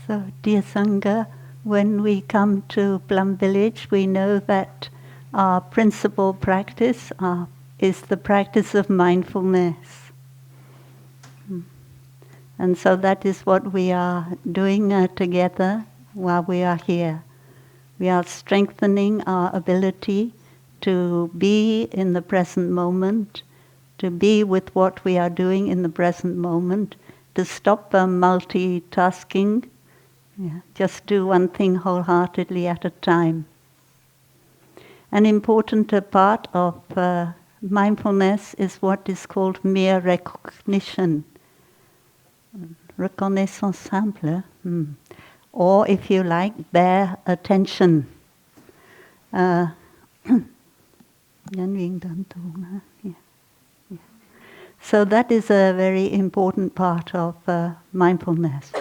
So, dear Sangha, when we come to Plum Village, we know that our principal practice is the practice of mindfulness. And so that is what we are doing together while we are here. We are strengthening our ability to be in the present moment, to be with what we are doing in the present moment, to stop multitasking. Yeah, just do one thing wholeheartedly at a time. An important part of mindfulness is what is called mere recognition. Reconnaissance simple. Or, if you like, bare attention. So that is a very important part of mindfulness.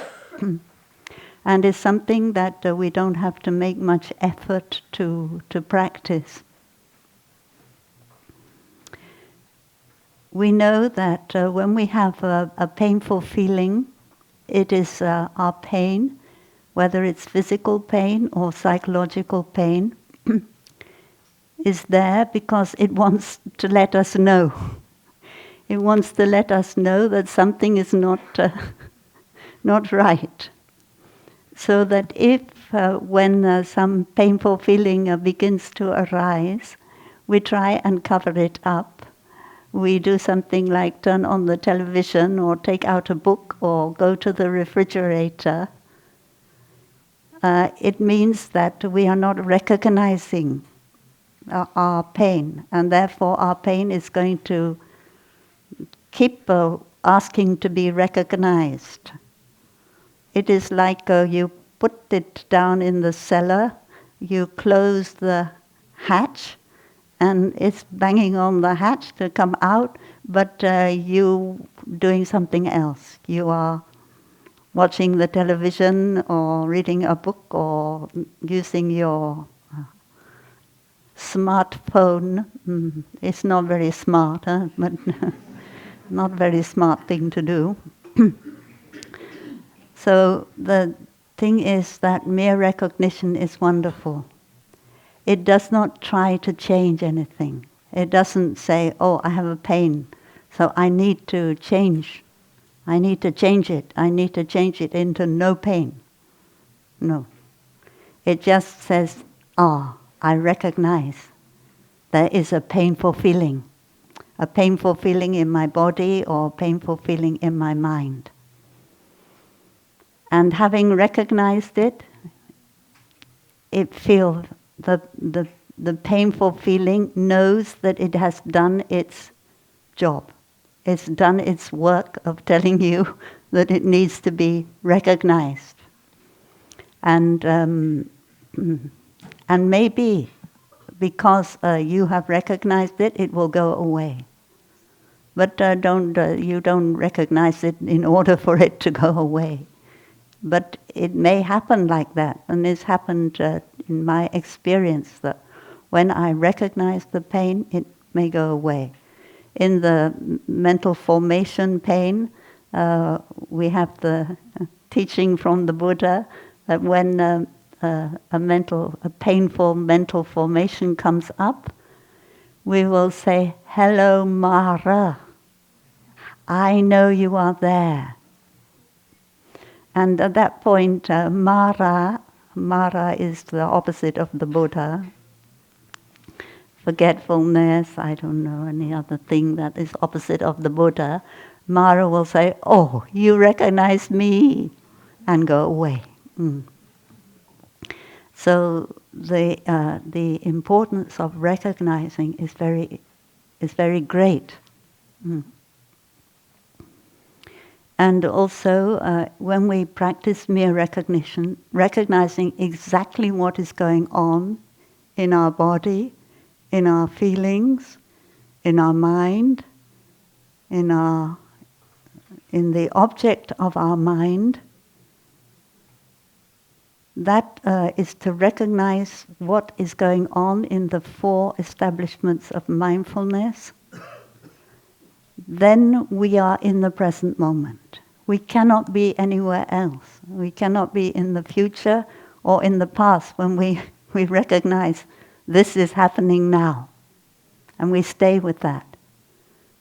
And is something that we don't have to make much effort to practice. We know that when we have a painful feeling, it is our pain, whether it's physical pain or psychological pain, is there because it wants to let us know. It wants to let us know that something is not right. So that if, when some painful feeling begins to arise, we try and cover it up. We do something like turn on the television or take out a book or go to the refrigerator. It means that we are not recognizing our pain, and therefore our pain is going to keep asking to be recognized. It is like you put it down in the cellar, you close the hatch, and it's banging on the hatch to come out, but you doing something else. You are watching the television or reading a book or using your smartphone. It's not very smart, but not very smart thing to do. So the thing is that mere recognition is wonderful. It does not try to change anything. It doesn't say, oh, I have a pain, so I need to change. I need to change it. I need to change it into no pain. No. It just says, I recognize there is a painful feeling in my body or a painful feeling in my mind. And having recognized it, it feels the painful feeling knows that it has done its job. It's done its work of telling you that it needs to be recognized. And maybe because you have recognized it, it will go away. But you don't recognize it in order for it to go away. But it may happen like that, and it's happened in my experience that when I recognize the pain, it may go away. In the mental formation pain, we have the teaching from the Buddha that when a painful mental formation comes up, we will say, "Hello, Mara. I know you are there." And at that point, Mara is the opposite of the Buddha. Forgetfulness, I don't know any other thing that is opposite of the Buddha. Mara will say, "Oh, you recognize me," and go away. So the importance of recognizing is very great. And also, when we practice mere recognition, recognizing exactly what is going on in our body, in our feelings, in our mind, in the object of our mind, that is to recognize what is going on in the 4 establishments of mindfulness. Then we are in the present moment. We cannot be anywhere else. We cannot be in the future or in the past when we recognize this is happening now. And we stay with that.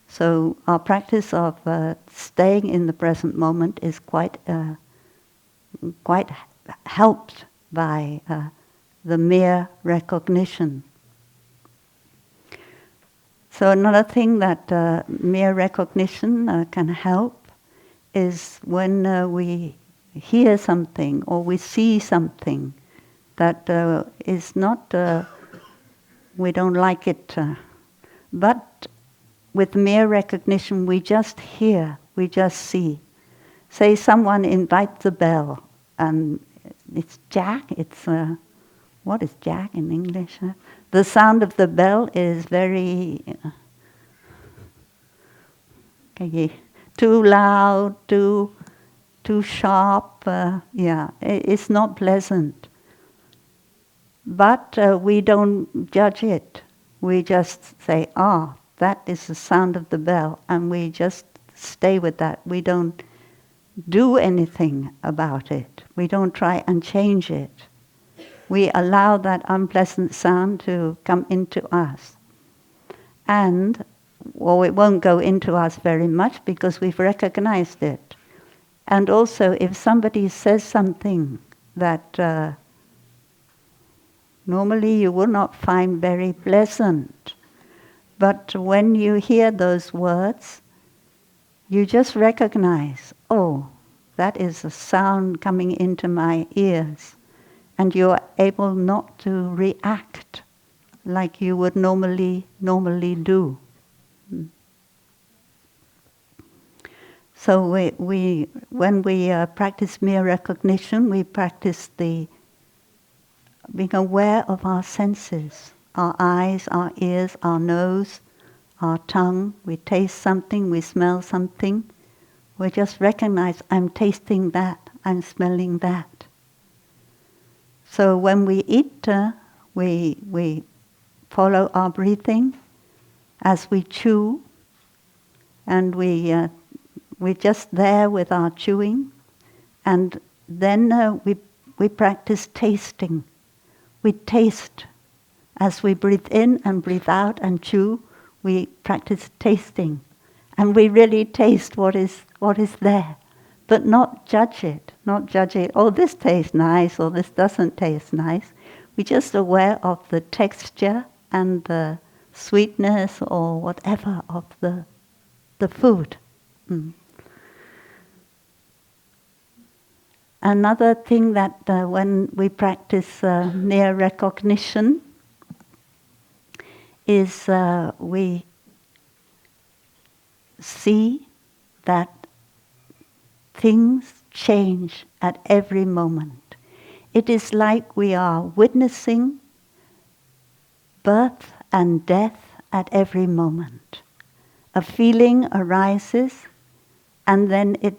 So our practice of staying in the present moment is quite helped by the mere recognition. So another thing that mere recognition can help is when we hear something or we see something that is not, we don't like it, but with mere recognition we just hear, we just see. Say someone invites a bell, and it's Jack, what is Jack in English? The sound of the bell is very too loud, too sharp. It's not pleasant. But we don't judge it. We just say, that is the sound of the bell, and we just stay with that. We don't do anything about it. We don't try and change it. We allow that unpleasant sound to come into us. And, it won't go into us very much because we've recognized it. And also, if somebody says something that normally you will not find very pleasant, but when you hear those words, you just recognize, that is a sound coming into my ears. And you're able not to react like you would normally do. So when we practice mere recognition, we practice being aware of our senses, our eyes, our ears, our nose, our tongue. We taste something, we smell something. We just recognize, I'm tasting that, I'm smelling that. So when we eat, we follow our breathing as we chew, and we're just there with our chewing, and then we practice tasting. We taste as we breathe in and breathe out and chew. We practice tasting, and we really taste what is there. But not judge it, this tastes nice, or this doesn't taste nice. We're just aware of the texture and the sweetness or whatever of the food. Another thing that when we practice near recognition is we see that things change at every moment. It is like we are witnessing birth and death at every moment. A feeling arises, and then it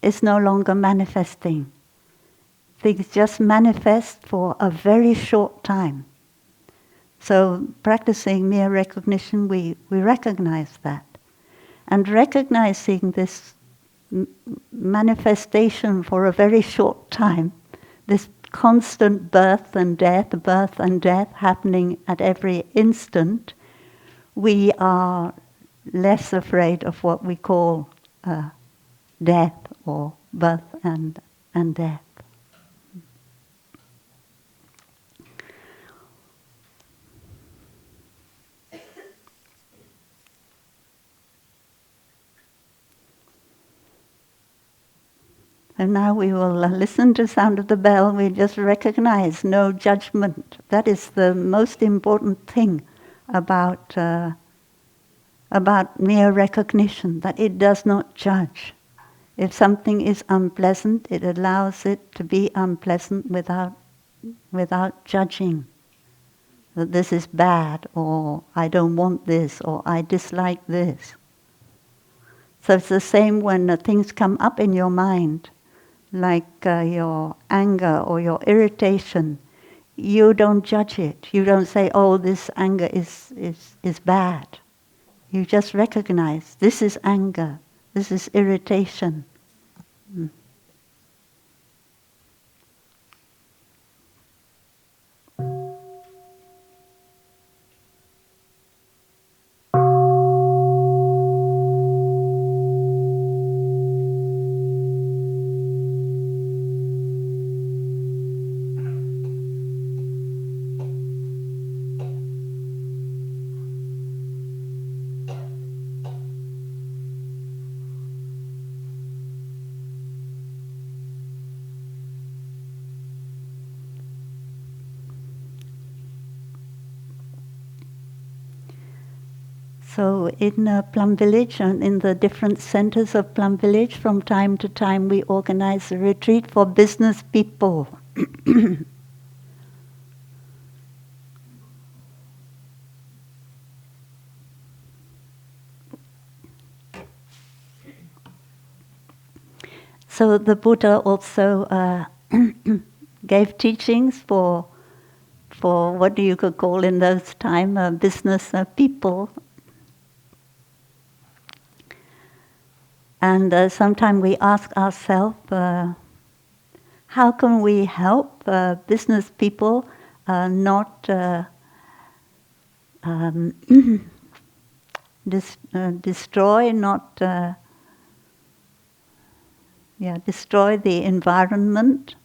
is no longer manifesting. Things just manifest for a very short time. So practicing mere recognition, we recognize that. And recognizing this manifestation for a very short time, this constant birth and death happening at every instant, we are less afraid of what we call death or birth and death. And now we will listen to the sound of the bell. We just recognize, no judgment. That is the most important thing about mere recognition, that it does not judge. If something is unpleasant, it allows it to be unpleasant without judging. That this is bad, or I don't want this, or I dislike this. So it's the same when things come up in your mind, like your anger or your irritation. You don't judge it. You don't say, this anger is bad. You just recognize, this is anger, this is irritation. So in Plum Village and in the different centers of Plum Village, from time to time we organize a retreat for business people. So the Buddha also gave teachings for what you could call in those time business people. And sometimes we ask ourselves, how can we help business people not destroy, not destroy the environment?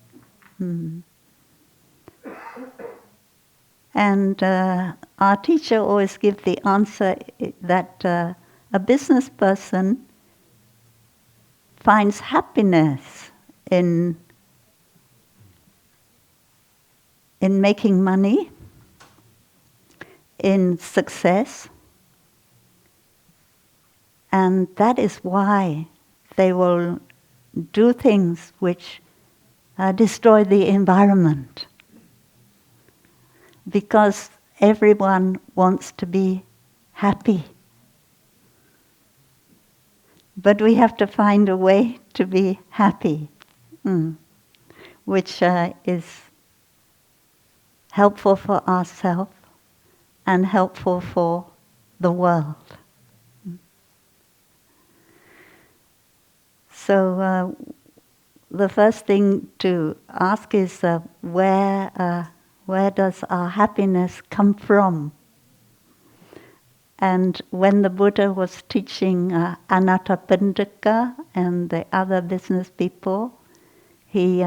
And our teacher always gives the answer that a business person finds happiness in making money, in success, and that is why they will do things which destroy the environment. Because everyone wants to be happy. But we have to find a way to be happy, which is helpful for ourselves and helpful for the world. So the first thing to ask is where does our happiness come from? And when the Buddha was teaching Anathapindika and the other business people, he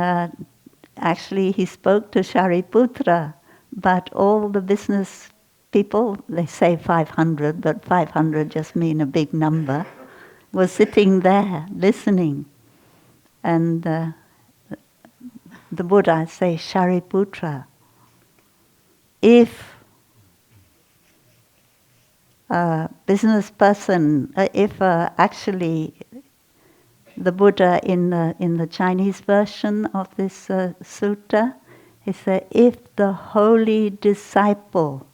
spoke to Shariputra, but all the business people, they say 500, but 500 just mean a big number, were sitting there listening. And the Buddha says, Shariputra, if a business person, actually the Buddha in the Chinese version of this sutta, he said, if the holy disciple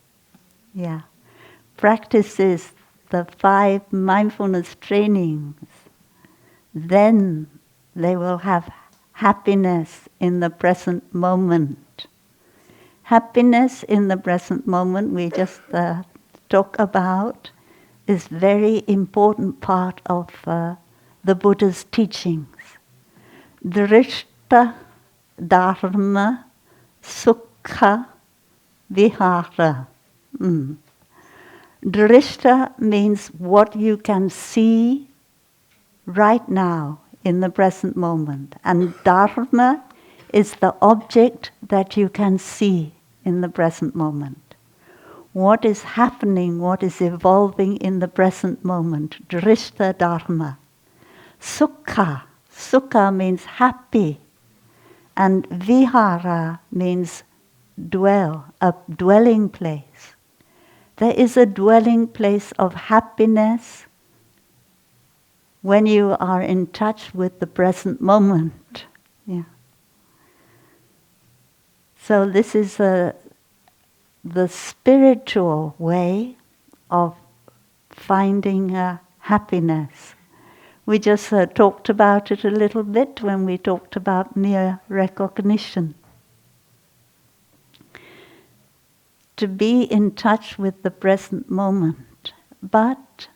practices the 5 mindfulness trainings, then they will have happiness in the present moment. Happiness in the present moment, we just talk about, is very important part of the Buddha's teachings. Drishta Dharma Sukha Vihara. Drishta means what you can see right now in the present moment. And Dharma is the object that you can see in the present moment. What is happening, what is evolving in the present moment. Drishta Dharma. Sukha. Sukha means happy. And Vihara means dwell, a dwelling place. There is a dwelling place of happiness when you are in touch with the present moment. So this is the spiritual way of finding happiness. We just talked about it a little bit when we talked about mere recognition. To be in touch with the present moment, but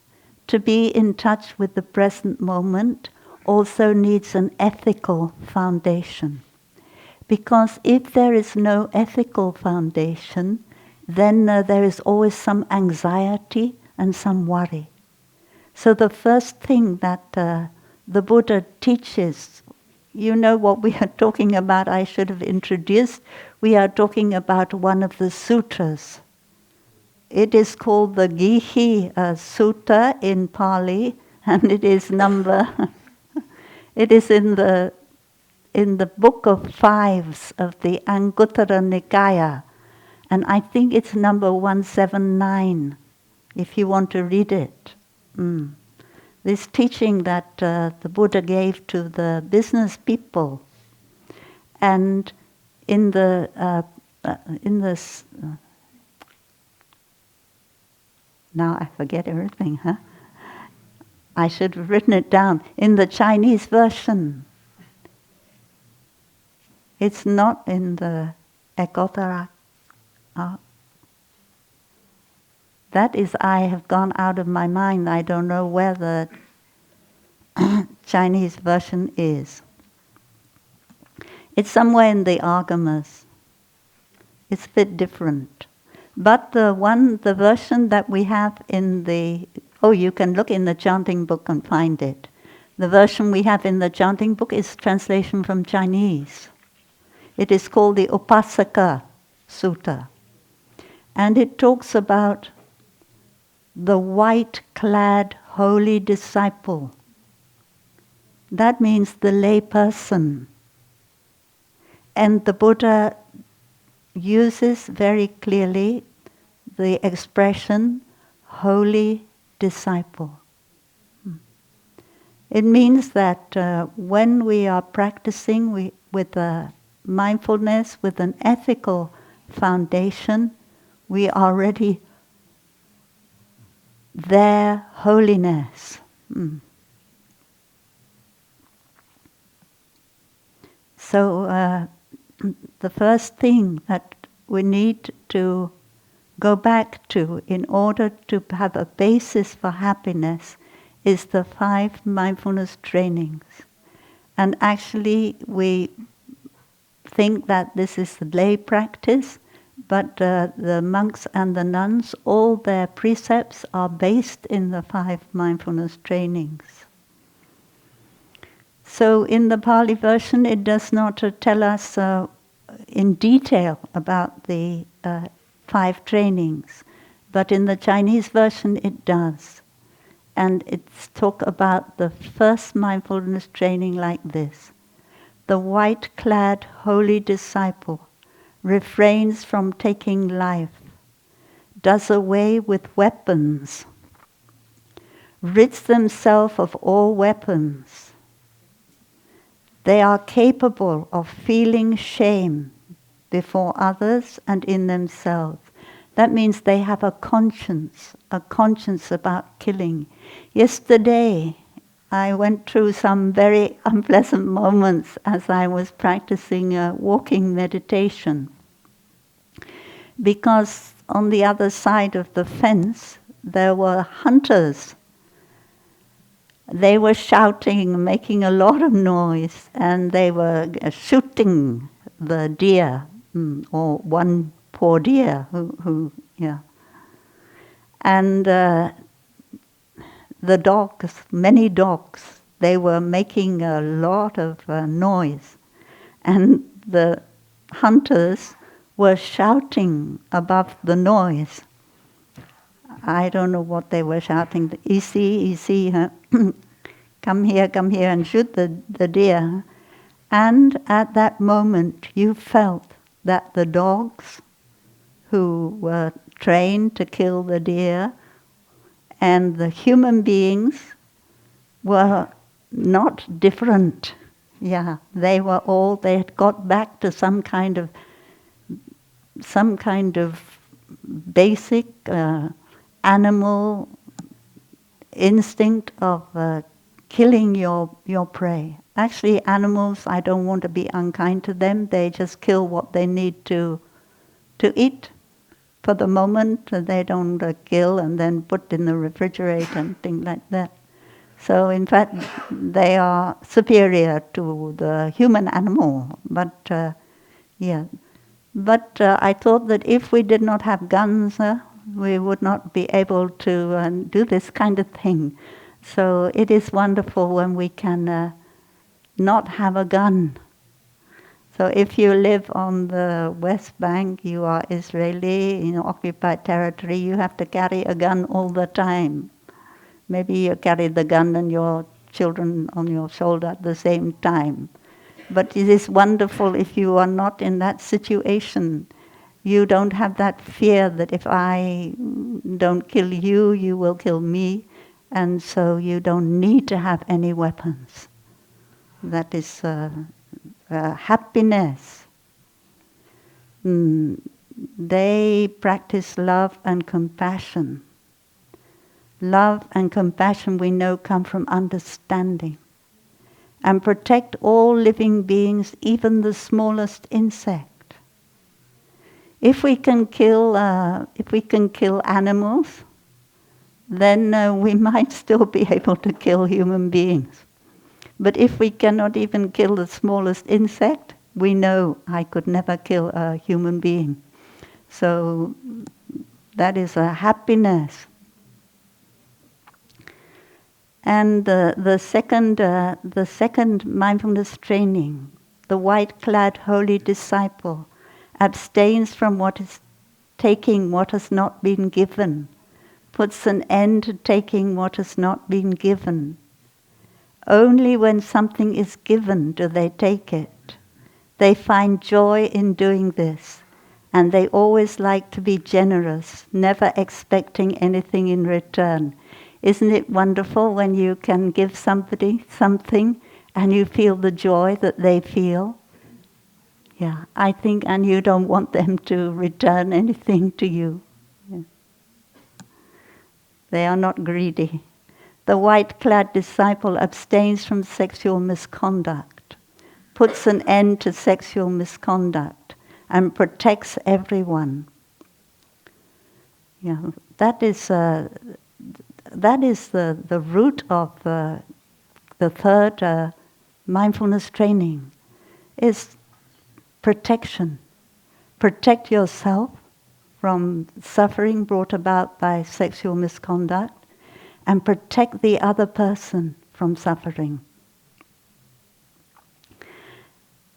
to be in touch with the present moment also needs an ethical foundation. Because if there is no ethical foundation, then there is always some anxiety and some worry. So the first thing that the Buddha teaches, you know what we are talking about, I should have introduced, we are talking about one of the sutras. It is called the Gihi Sutta in Pali, and it is it is in the book of fives of the Anguttara Nikaya, and I think it's number 179, if you want to read it. This teaching that the Buddha gave to the business people, and in this now I forget everything, huh? I should have written it down. In the Chinese version, it's not in the Ekotara. That is, I have gone out of my mind. I don't know where the Chinese version is. It's somewhere in the Agamas. It's a bit different. But the version that we have in the, you can look in the chanting book and find it. The version we have in the chanting book is translation from Chinese. It is called the Upasaka Sutta. And it talks about the white-clad holy disciple. That means the lay person. And the Buddha uses very clearly the expression holy disciple. It means that when we are practicing with mindfulness, with an ethical foundation, we are already their holiness. So the first thing that we need to go back to in order to have a basis for happiness is the 5 mindfulness trainings. And actually we think that this is the lay practice, but the monks and the nuns, all their precepts are based in the 5 mindfulness trainings. So in the Pali version, it does not tell us in detail about the 5 trainings, but in the Chinese version it does. And it's talk about the first mindfulness training like this. The white-clad holy disciple refrains from taking life, does away with weapons, rids themselves of all weapons. They are capable of feeling shame before others and in themselves. That means they have a conscience about killing. Yesterday, I went through some very unpleasant moments as I was practicing walking meditation. Because on the other side of the fence, there were hunters. They were shouting, making a lot of noise, and they were shooting the deer, or one poor deer who. And the dogs, many dogs, they were making a lot of noise. And the hunters were shouting above the noise. I don't know what they were shouting. Easy, huh? Come here and shoot the deer. And at that moment you felt that the dogs who were trained to kill the deer and the human beings were not different. Yeah, they had got back to some kind of basic animal instinct of killing your prey. Actually, animals, I don't want to be unkind to them. They just kill what they need to eat. For the moment, they don't kill and then put in the refrigerator and things like that. So in fact, they are superior to the human animal. But yeah, but I thought that if we did not have guns, we would not be able to do this kind of thing. So it is wonderful when we can not have a gun. So if you live on the West Bank, you are Israeli in occupied territory, you have to carry a gun all the time. Maybe you carry the gun and your children on your shoulder at the same time. But it is wonderful if you are not in that situation. You don't have that fear that if I don't kill you, you will kill me. And so you don't need to have any weapons. That is happiness. They practice love and compassion. Love and compassion, we know, come from understanding. And protect all living beings, even the smallest insect. If we can kill animals, then we might still be able to kill human beings. But if we cannot even kill the smallest insect, we know I could never kill a human being. So that is a happiness. And the second mindfulness training, the white-clad holy disciple abstains from taking what has not been given, puts an end to taking what has not been given. Only when something is given do they take it. They find joy in doing this, and they always like to be generous, never expecting anything in return. Isn't it wonderful when you can give somebody something and you feel the joy that they feel? Yeah, I think, and you don't want them to return anything to you. Yeah. They are not greedy. The white-clad disciple abstains from sexual misconduct, puts an end to sexual misconduct, and protects everyone. Yeah, that is the root of the third mindfulness training, is protection. Protect yourself from suffering brought about by sexual misconduct, and protect the other person from suffering.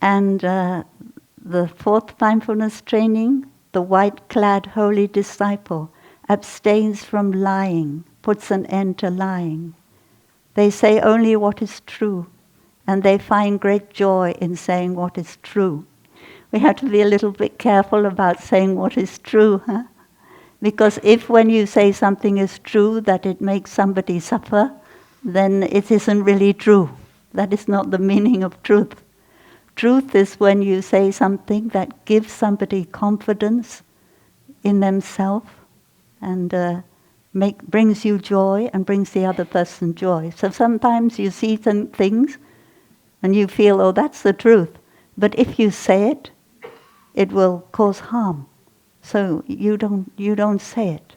And the fourth mindfulness training, the white-clad holy disciple abstains from lying, puts an end to lying. They say only what is true, and they find great joy in saying what is true. We have to be a little bit careful about saying what is true, huh? Because if when you say something is true that it makes somebody suffer, then it isn't really true. That is not the meaning of truth. Truth is when you say something that gives somebody confidence in themselves and brings you joy and brings the other person joy. So sometimes you see some things and you feel, oh, that's the truth. But if you say it, it will cause harm. So you don't say it.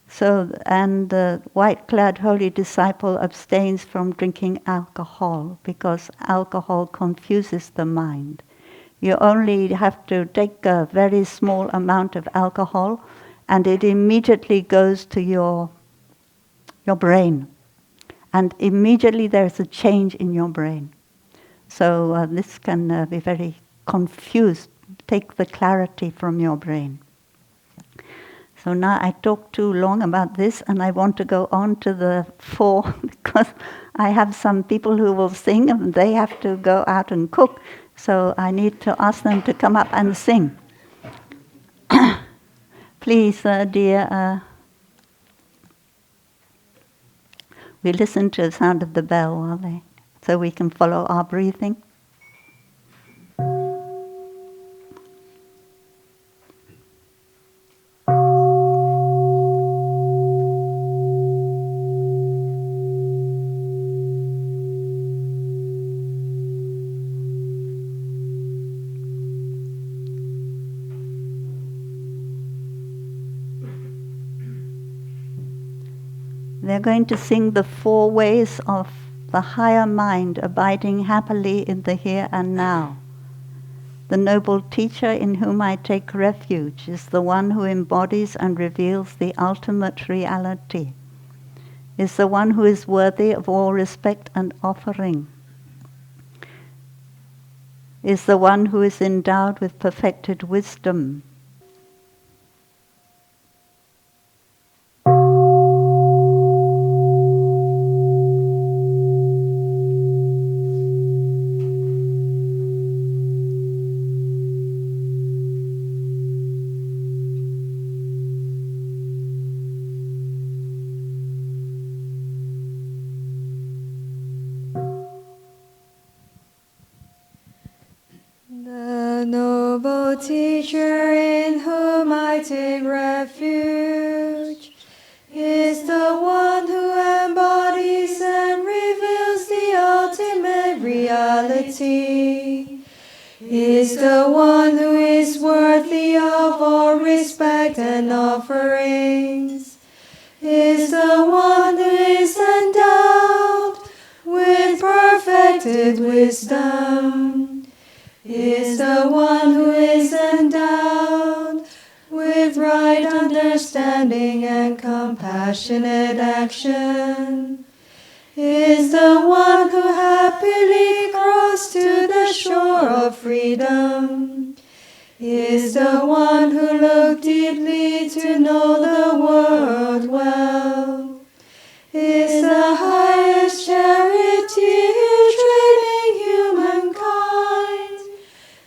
So, and the white-clad holy disciple abstains from drinking alcohol because alcohol confuses the mind. You only have to take a very small amount of alcohol and it immediately goes to your brain. And immediately there's a change in your brain. So this can be very confused, take the clarity from your brain. So now I talked too long about this and I want to go on to the 4 because I have some people who will sing and they have to go out and cook. So I need to ask them to come up and sing. Please, dear, we listen to the sound of the bell so we can follow our breathing. They're going to sing the 4 ways of the higher mind abiding happily in the here and now. The noble teacher in whom I take refuge is the one who embodies and reveals the ultimate reality, is the one who is worthy of all respect and offering, is the one who is endowed with perfected wisdom. The noble teacher in whom I take refuge is the one who embodies and reveals the ultimate reality, is the one who is worthy of all respect and offerings, is the one who is endowed with perfected wisdom, is the one who is endowed with right understanding and compassionate action, is the one who happily crossed to the shore of freedom, is the one who looked deeply to know the world well, is the highest charity training humankind,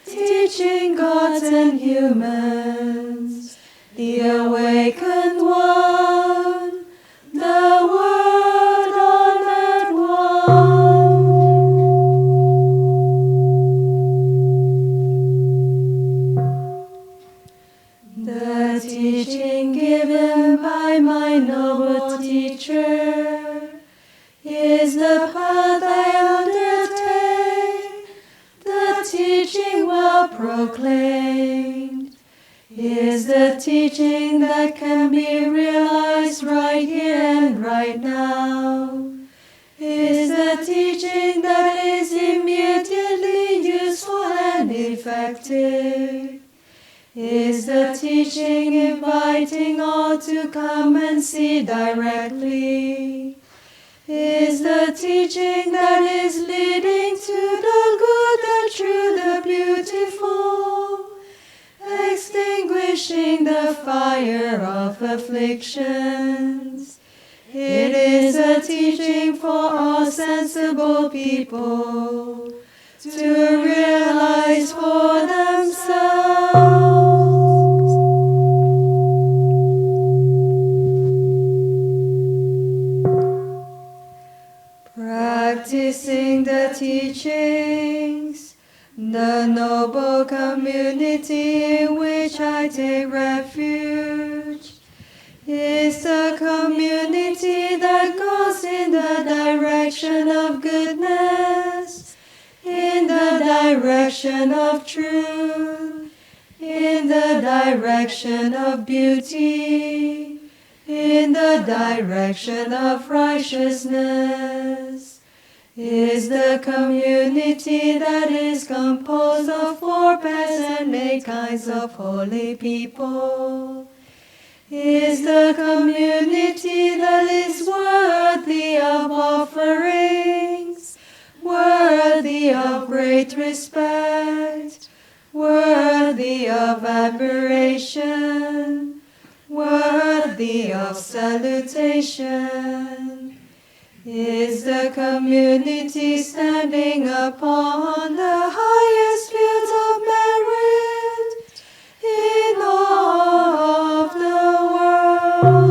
teaching gods and humans, the awakened one, the word honored one. The teaching given by my noble teacher is the path I undertake, the teaching well proclaimed, is the teaching that can be realized right here and right now, is the teaching that is immediately useful and effective, is the teaching inviting all to come and see directly, is the teaching that is leading to the good, the true, the beautiful, extinguishing the fire of afflictions. It is a teaching for all sensible people to realize for themselves. Practicing the teachings, the noble community in which I take refuge is the community that goes in the direction of goodness, in the direction of truth, in the direction of beauty, in the direction of righteousness, is the community that is composed of 4 pairs and 8 kinds of holy people, is the community that is worthy of offerings, worthy of great respect, worthy of admiration, worthy of salutation, is the community standing upon the highest fields of merit in all of the world.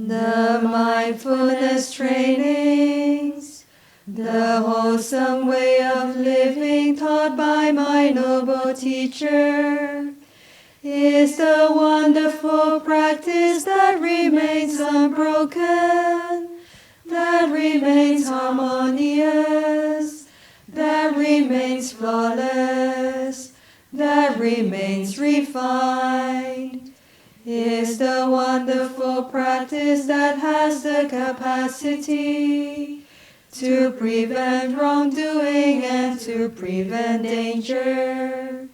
The mindfulness trainings, the wholesome way of living taught by my noble teacher, is the wonderful practice that remains unbroken, that remains harmonious, that remains flawless, that remains refined, is the wonderful practice that has the capacity to prevent wrongdoing and to prevent danger.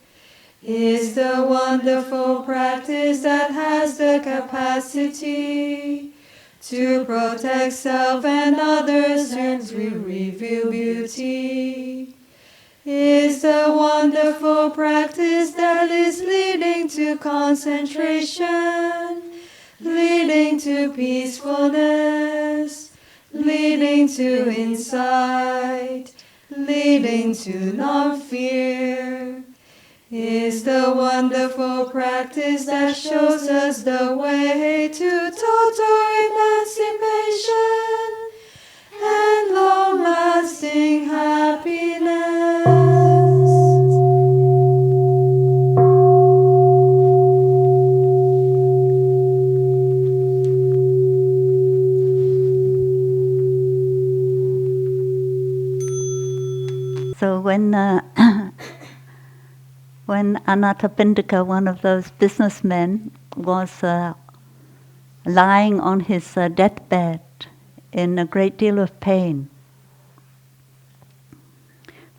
Is the wonderful practice that has the capacity to protect self and others and to reveal beauty. Is the wonderful practice that is leading to concentration, leading to peacefulness, leading to insight, leading to non-fear. Is the wonderful practice that shows us the way to total emancipation and long-lasting happiness. So when when Anathapindika, one of those businessmen, was lying on his deathbed in a great deal of pain,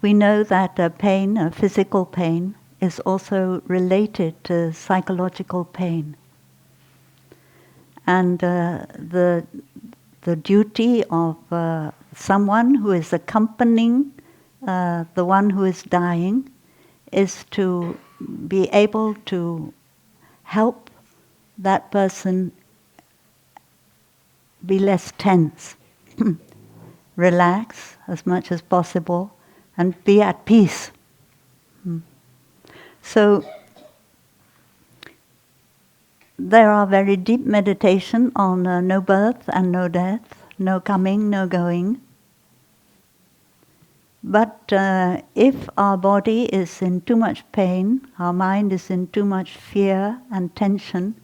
we know that pain, physical pain, is also related to psychological pain. And the duty of someone who is accompanying the one who is dying is to be able to help that person be less tense, relax as much as possible, and be at peace. So there are very deep meditation on no birth and no death, no coming, no going. But if our body is in too much pain, our mind is in too much fear and tension,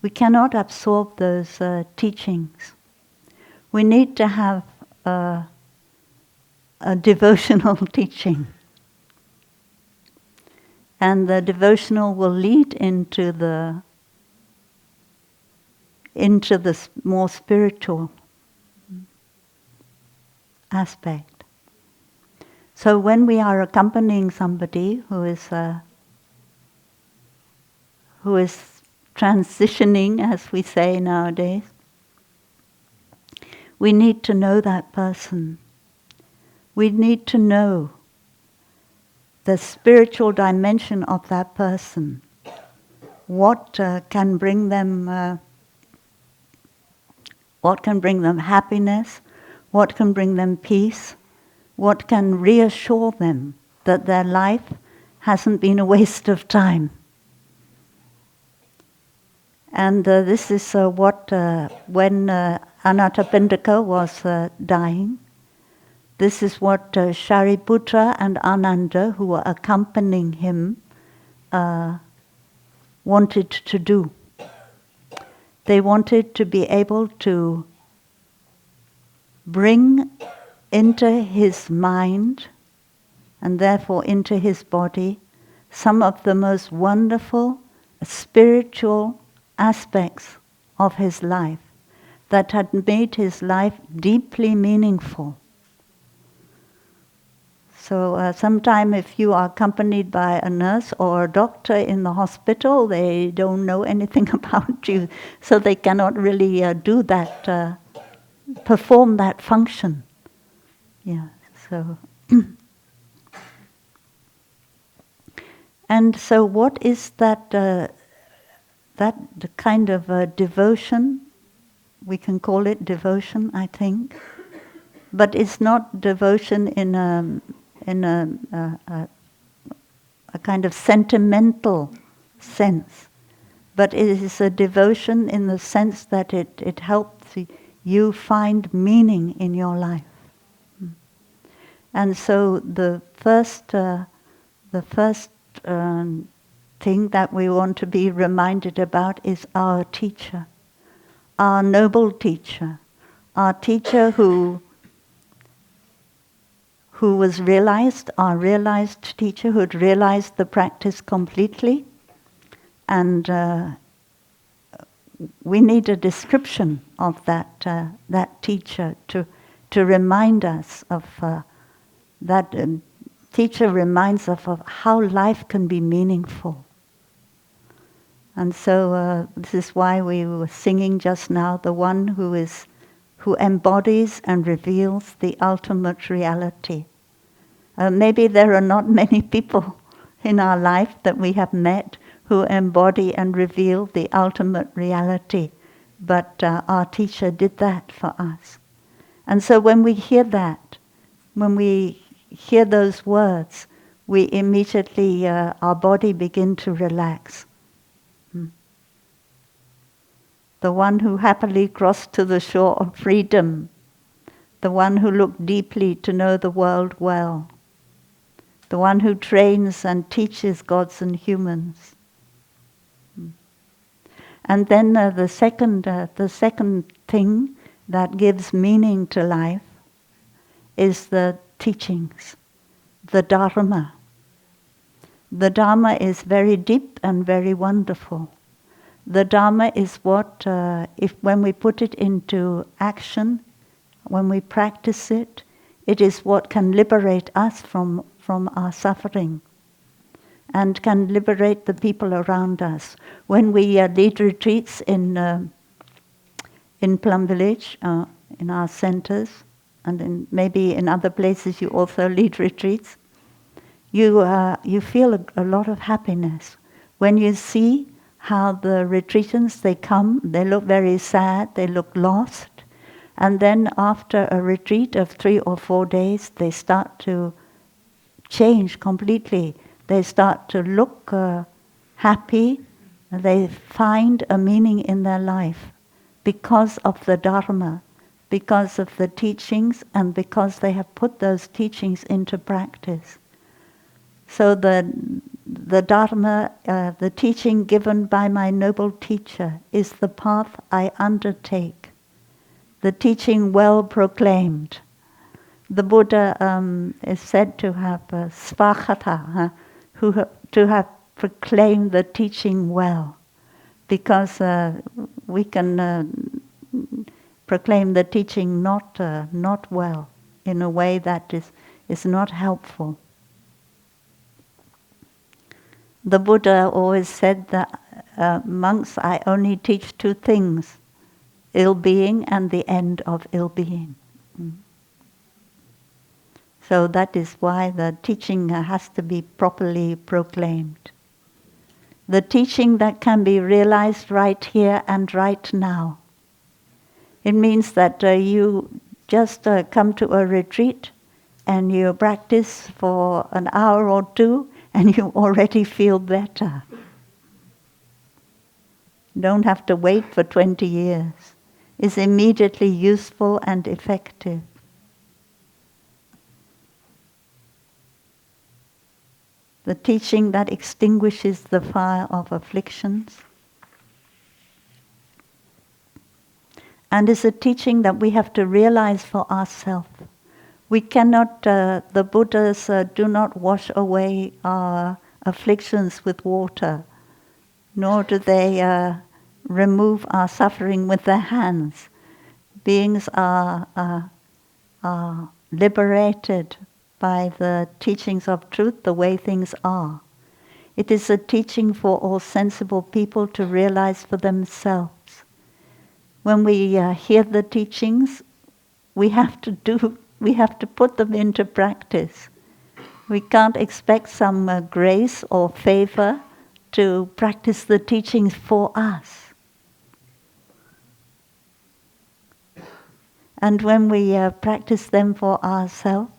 we cannot absorb those teachings. We need to have a devotional teaching. And the devotional will lead into the more spiritual aspect. So when we are accompanying somebody who is transitioning, as we say nowadays, we need to know that person. We need to know the spiritual dimension of that person. What can bring them happiness? What can bring them peace? What can reassure them that their life hasn't been a waste of time? And this is what, when Anathapindika was dying, this is what Shariputra and Ananda, who were accompanying him, wanted to do. They wanted to be able to bring into his mind, and therefore into his body, some of the most wonderful spiritual aspects of his life that had made his life deeply meaningful. So sometime if you are accompanied by a nurse or a doctor in the hospital, they don't know anything about you, so they cannot really do that, perform that function. Yeah, so and so what is that the kind of devotion? We can call it devotion, I think, but it's not devotion in a kind of sentimental sense, but it is a devotion in the sense that it helps you find meaning in your life. And so the first thing that we want to be reminded about is our teacher, our noble teacher, our teacher who who was our realized teacher, who had realized the practice completely. And we need a description of that teacher to remind us of that teacher reminds us of how life can be meaningful. And so this is why we were singing just now, the one who embodies and reveals the ultimate reality. Maybe there are not many people in our life that we have met who embody and reveal the ultimate reality, but our teacher did that for us. And so when we hear that, when we hear those words, we immediately, our body begin to relax. The one who happily crossed to the shore of freedom, the one who looked deeply to know the world well, the one who trains and teaches gods and humans. And then the second thing that gives meaning to life is the teachings, the Dharma. The Dharma is very deep and very wonderful. The Dharma is what, when we put it into action, when we practice it, it is what can liberate us from our suffering and can liberate the people around us. When we lead retreats in Plum Village, in our centers, and maybe in other places you also lead retreats, you feel a lot of happiness when you see how the retreatants, they come, they look very sad, they look lost, and then after a retreat of 3 or 4 days, they start to change completely. They start to look happy, they find a meaning in their life because of the Dharma, because of the teachings, and because they have put those teachings into practice. So the Dharma, the teaching given by my noble teacher, is the path I undertake, the teaching well proclaimed. The Buddha is said to have svachata, to have proclaimed the teaching well, because we can proclaim the teaching not well, in a way that is not helpful. The Buddha always said that monks, I only teach 2 things, ill-being and the end of ill-being. So that is why the teaching has to be properly proclaimed. The teaching that can be realized right here and right now. It means that you just come to a retreat and you practice for an hour or 2 and you already feel better. Don't have to wait for 20 years. It's immediately useful and effective. The teaching that extinguishes the fire of afflictions. And is a teaching that we have to realize for ourselves. We cannot, the Buddhas do not wash away our afflictions with water, nor do they remove our suffering with their hands. Beings are liberated by the teachings of truth, the way things are. It is a teaching for all sensible people to realize for themselves. When we hear the teachings, we have to put them into practice. We can't expect some grace or favor to practice the teachings for us. And when we practice them for ourselves,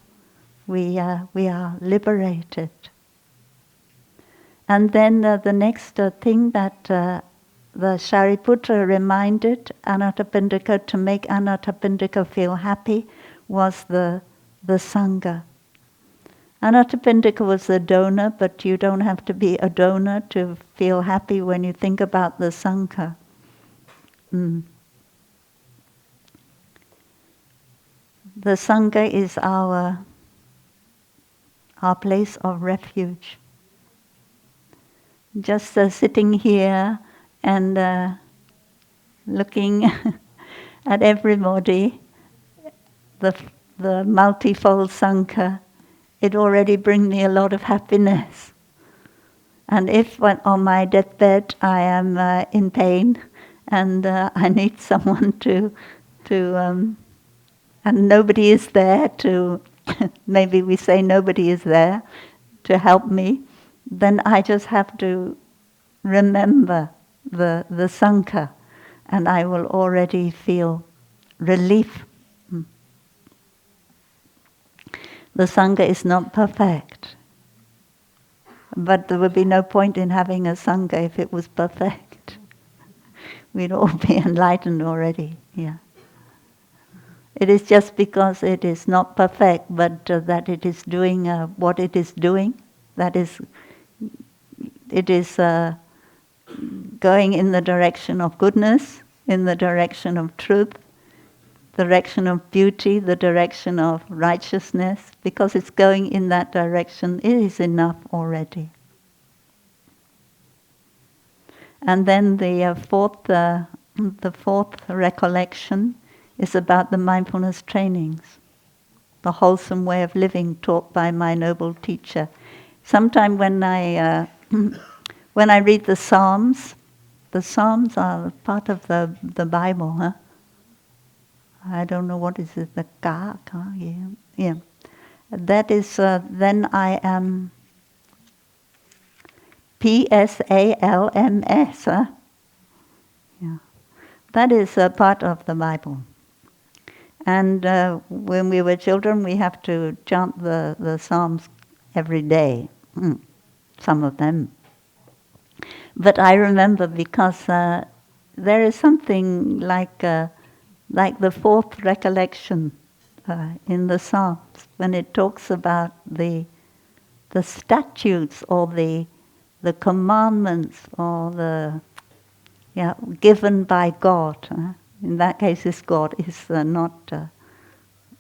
we are liberated. And then the next thing that the Shariputra reminded Anathapindika to make Anathapindika feel happy was the Sangha. Anathapindika was the donor, but you don't have to be a donor to feel happy when you think about the Sangha. The Sangha is our our place of refuge. Just sitting here and looking at everybody, the multifold Sangha, it already brings me a lot of happiness. And if when on my deathbed I am in pain and I need someone to and nobody is there to, maybe we say nobody is there to help me, then I just have to remember the Sangha, and I will already feel relief. The Sangha is not perfect, but there would be no point in having a Sangha if it was perfect. We'd all be enlightened already, yeah. It is just because it is not perfect, but that it is doing what it is doing, that is, it is going in the direction of goodness, in the direction of truth, the direction of beauty, the direction of righteousness. Because it's going in that direction, it is enough already. And then the fourth recollection is about the mindfulness trainings, the wholesome way of living taught by my noble teacher. Sometime when I read the Psalms are part of the Bible, huh? I don't know what is it, the ka, yeah. That is, then I am Psalms, huh? Yeah. That is a part of the Bible. And when we were children, we have to chant the Psalms every day, some of them. But I remember because there is something like the fourth recollection in the Psalms, when it talks about the statutes or the commandments or given by God. In that case, this God is not the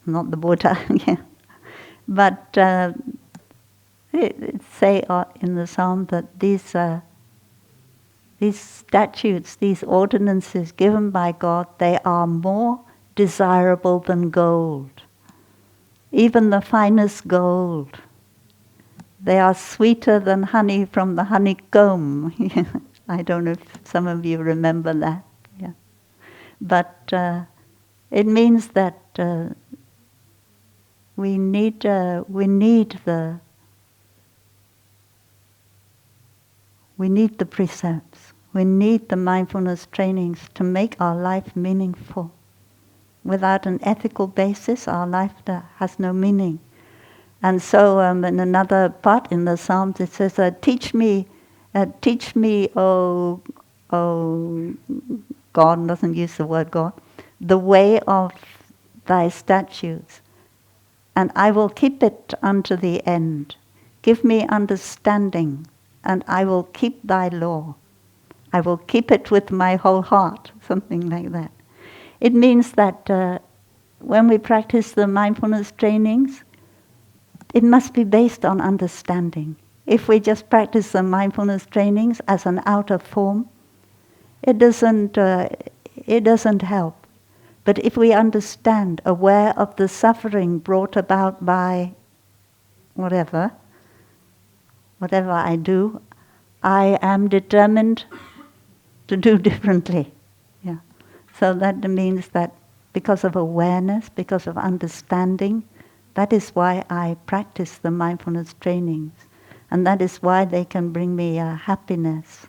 Buddha. Yeah. But it say in the Psalm that these statutes, these ordinances given by God, they are more desirable than gold, even the finest gold. They are sweeter than honey from the honeycomb. I don't know if some of you remember that. Yeah. But it means that we need the precepts. We need the mindfulness trainings to make our life meaningful. Without an ethical basis, our life has no meaning. And so in another part in the Psalms it says, teach me, oh God, doesn't use the word God, the way of thy statutes, and I will keep it unto the end. Give me understanding, and I will keep thy law. I will keep it with my whole heart, something like that. It means that when we practice the mindfulness trainings, it must be based on understanding. If we just practice the mindfulness trainings as an outer form, it doesn't help. But if we understand, aware of the suffering brought about by whatever I do, I am determined to do differently. Yeah. So that means that because of awareness, because of understanding, that is why I practice the mindfulness trainings. And that is why they can bring me happiness.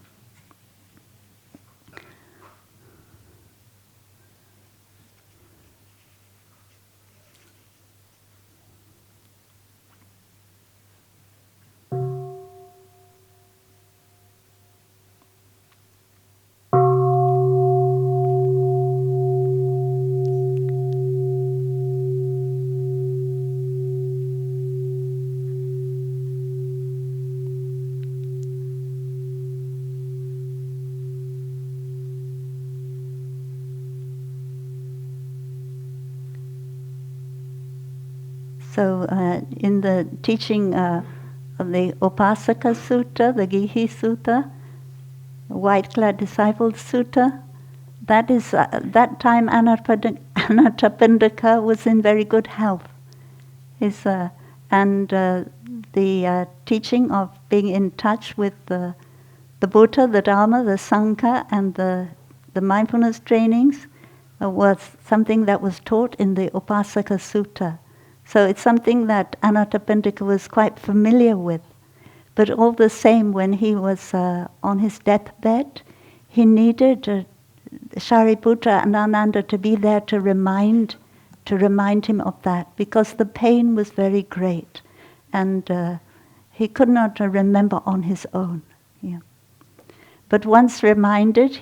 So in the teaching of the Upasaka Sutta, the Gihi Sutta, White-clad Disciples Sutta, that time Anathapindika was in very good health. The teaching of being in touch with the Buddha, the Dharma, the Sangha, and the mindfulness trainings was something that was taught in the Upasaka Sutta. So it's something that Anathapindika was quite familiar with. But all the same, when he was on his deathbed, he needed Shariputra and Ananda to be there to remind him of that, because the pain was very great, and he could not remember on his own. Yeah. But once reminded,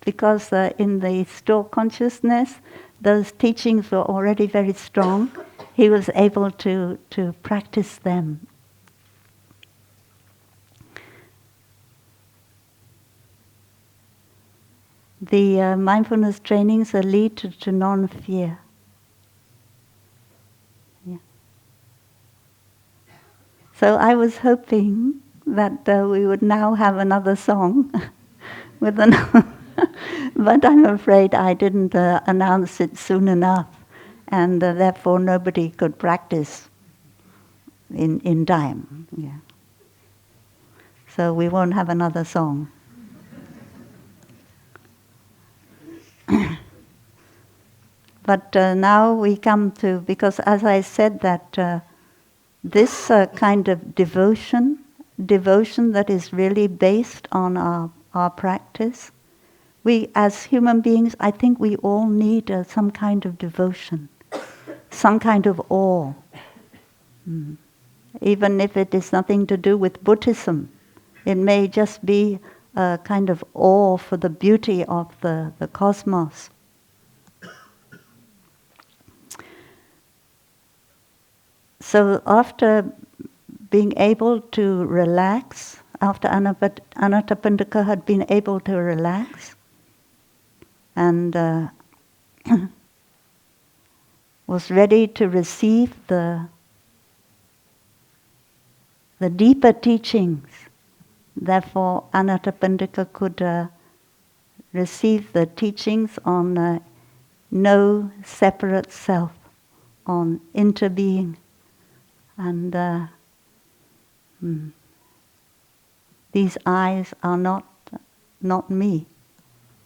because in the store consciousness, those teachings were already very strong, he was able to practice them. The mindfulness trainings are lead to non-fear. Yeah. So I was hoping that we would now have another song, but I'm afraid I didn't announce it soon enough, and therefore nobody could practice in time. Yeah. So we won't have another song. But now we come to, because as I said that this kind of devotion that is really based on our practice, we as human beings, I think we all need some kind of devotion, some kind of awe. Even if it is nothing to do with Buddhism, it may just be a kind of awe for the beauty of the cosmos. So after being able to relax, after Anathapindika had been able to relax and was ready to receive the deeper teachings, therefore Anathapindika could receive the teachings on no separate self, on interbeing. And these eyes are not me.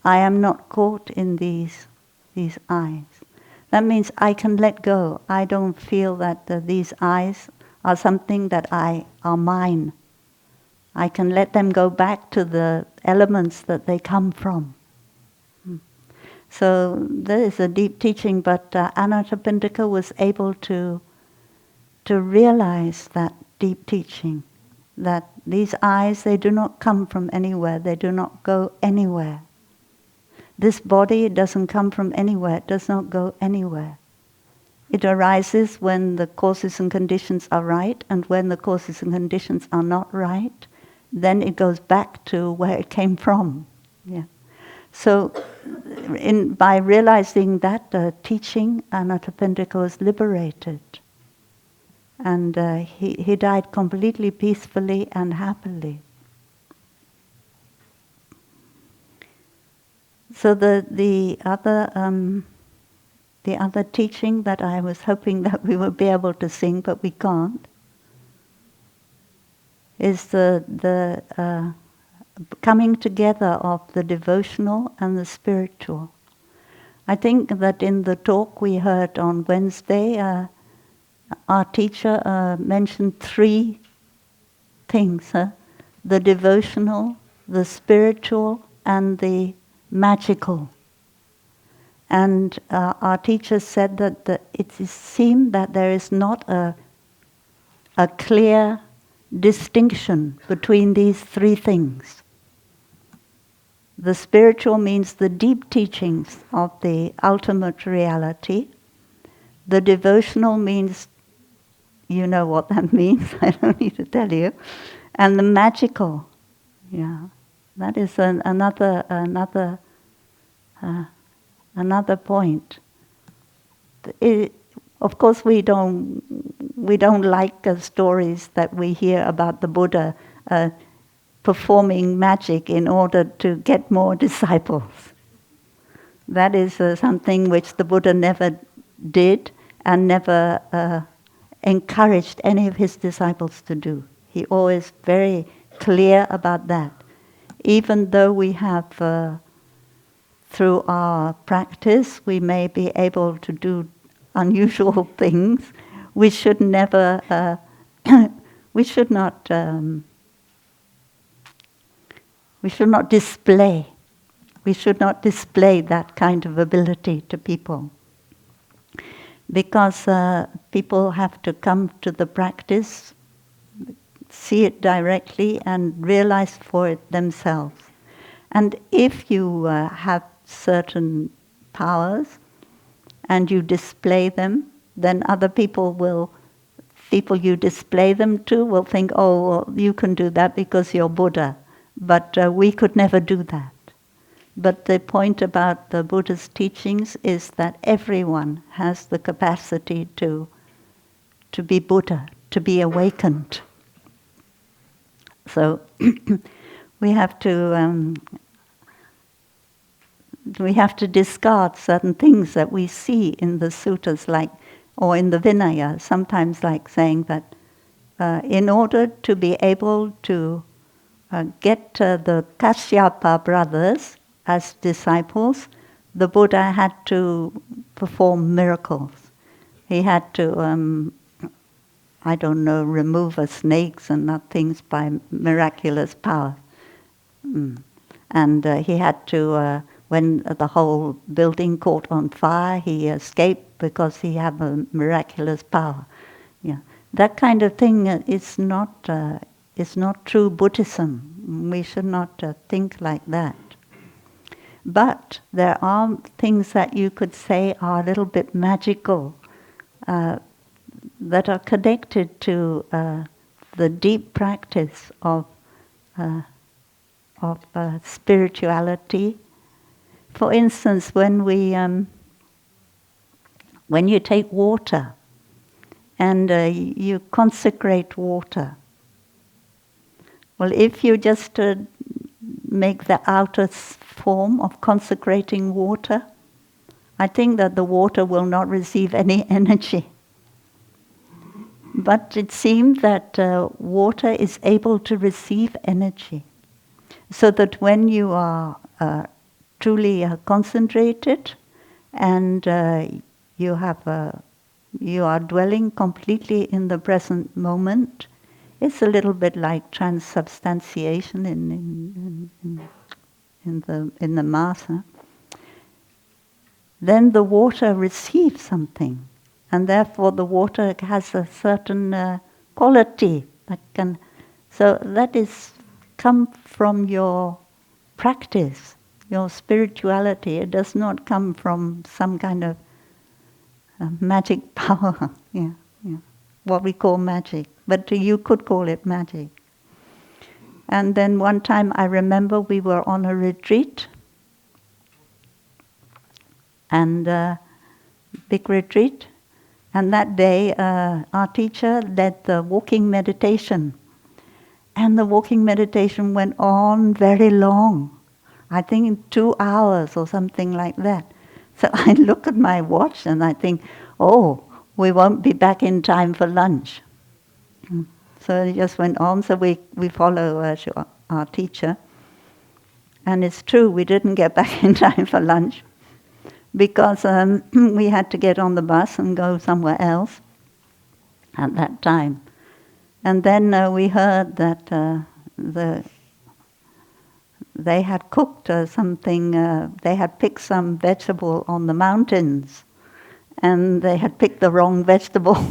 I am not caught in these eyes. That means I can let go. I don't feel that these eyes are something that are mine. I can let them go back to the elements that they come from. So there is a deep teaching, but Anathapindika was able to realize that deep teaching, that these eyes, they do not come from anywhere, they do not go anywhere. This body, it doesn't come from anywhere, it does not go anywhere. It arises when the causes and conditions are right, and when the causes and conditions are not right, then it goes back to where it came from. Yeah. So by realizing that teaching, Anathapindika was liberated. And he died completely peacefully and happily. So the other teaching that I was hoping that we would be able to sing, but we can't, is the coming together of the devotional and the spiritual. I think that in the talk we heard on Wednesday, our teacher mentioned three things, the devotional, the spiritual, and the magical. And our teacher said that it seemed that there is not a clear distinction between these three things. The spiritual means the deep teachings of the ultimate reality. The devotional means, you know what that means, I don't need to tell you. And the magical, yeah, that is another point. Of course, we don't we don't like stories that we hear about the Buddha performing magic in order to get more disciples. That is something which the Buddha never did and never encouraged any of his disciples to do. He always very clear about that. Even though we have, through our practice, we may be able to do unusual things, we should never, we should not display. We should not display that kind of ability to people. Because people have to come to the practice, see it directly, and realize for it themselves. And if you have certain powers and you display them, then other people you display them to will think, oh, well, you can do that because you're Buddha. But we could never do that. But the point about the Buddha's teachings is that everyone has the capacity to be Buddha, to be awakened. So we have to discard certain things that we see in the suttas, or in the Vinaya, sometimes like saying that in order to be able to get the Kashyapa brothers as disciples, the Buddha had to perform miracles. He had to, remove snakes and things by miraculous power. And he had to, when the whole building caught on fire, he escaped because he had a miraculous power. Yeah, that kind of thing is not true Buddhism. We should not think like that. But there are things that you could say are a little bit magical, that are connected to the deep practice of spirituality. For instance, when you take water and you consecrate water, well, if you just make the outer form of consecrating water, I think that the water will not receive any energy. But it seems that water is able to receive energy. So that when you are truly concentrated and you are dwelling completely in the present moment, it's a little bit like transubstantiation in the Mass. Then the water receives something, and therefore the water has a certain quality that can. So that is come from your practice, your spirituality. It does not come from some kind of magic power. Yeah, what we call magic, but you could call it magic. And then one time I remember we were on a retreat, and big retreat, and that day our teacher led the walking meditation, and the walking meditation went on very long, I think 2 hours or something like that. So I look at my watch and I think, oh, we won't be back in time for lunch. So it just went on, so we follow our teacher. And it's true, we didn't get back in time for lunch because we had to get on the bus and go somewhere else at that time. And then we heard that they had cooked something, they had picked some vegetable on the mountains, and they had picked the wrong vegetable.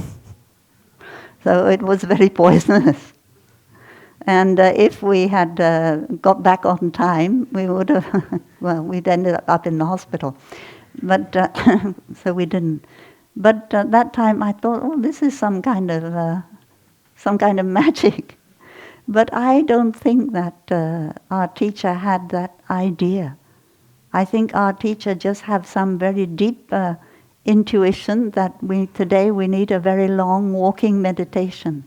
So it was very poisonous. And if we had got back on time, we would have, well, we'd ended up in the hospital. But so we didn't. But that time I thought, oh, this is some kind of magic. But I don't think that our teacher had that idea. I think our teacher just had some very deep intuition that today we need a very long walking meditation.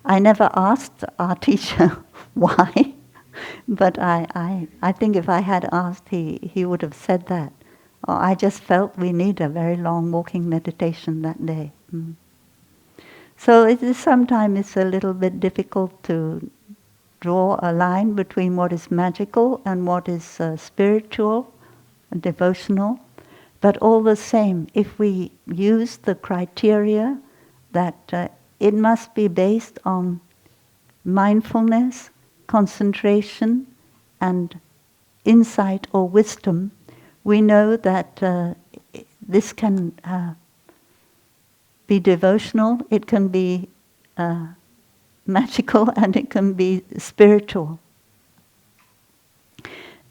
I never asked our teacher why, but I think if I had asked, he would have said that. Or I just felt we need a very long walking meditation that day. So sometimes it's a little bit difficult to draw a line between what is magical and what is spiritual, devotional. But all the same, if we use the criteria that it must be based on mindfulness, concentration, and insight or wisdom, we know that this can be devotional, it can be magical, and it can be spiritual.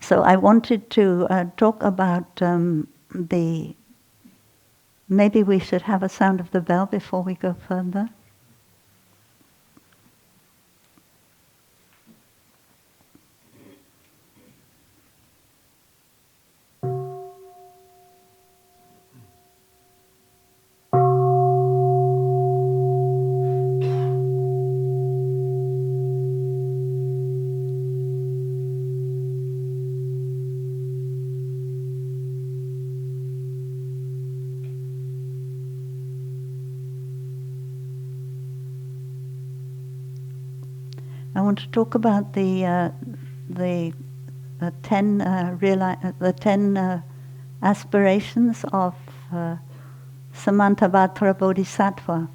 So I wanted to talk about maybe we should have a sound of the bell before we go further. I want to talk about the 10 aspirations of Samantabhadra Bodhisattva.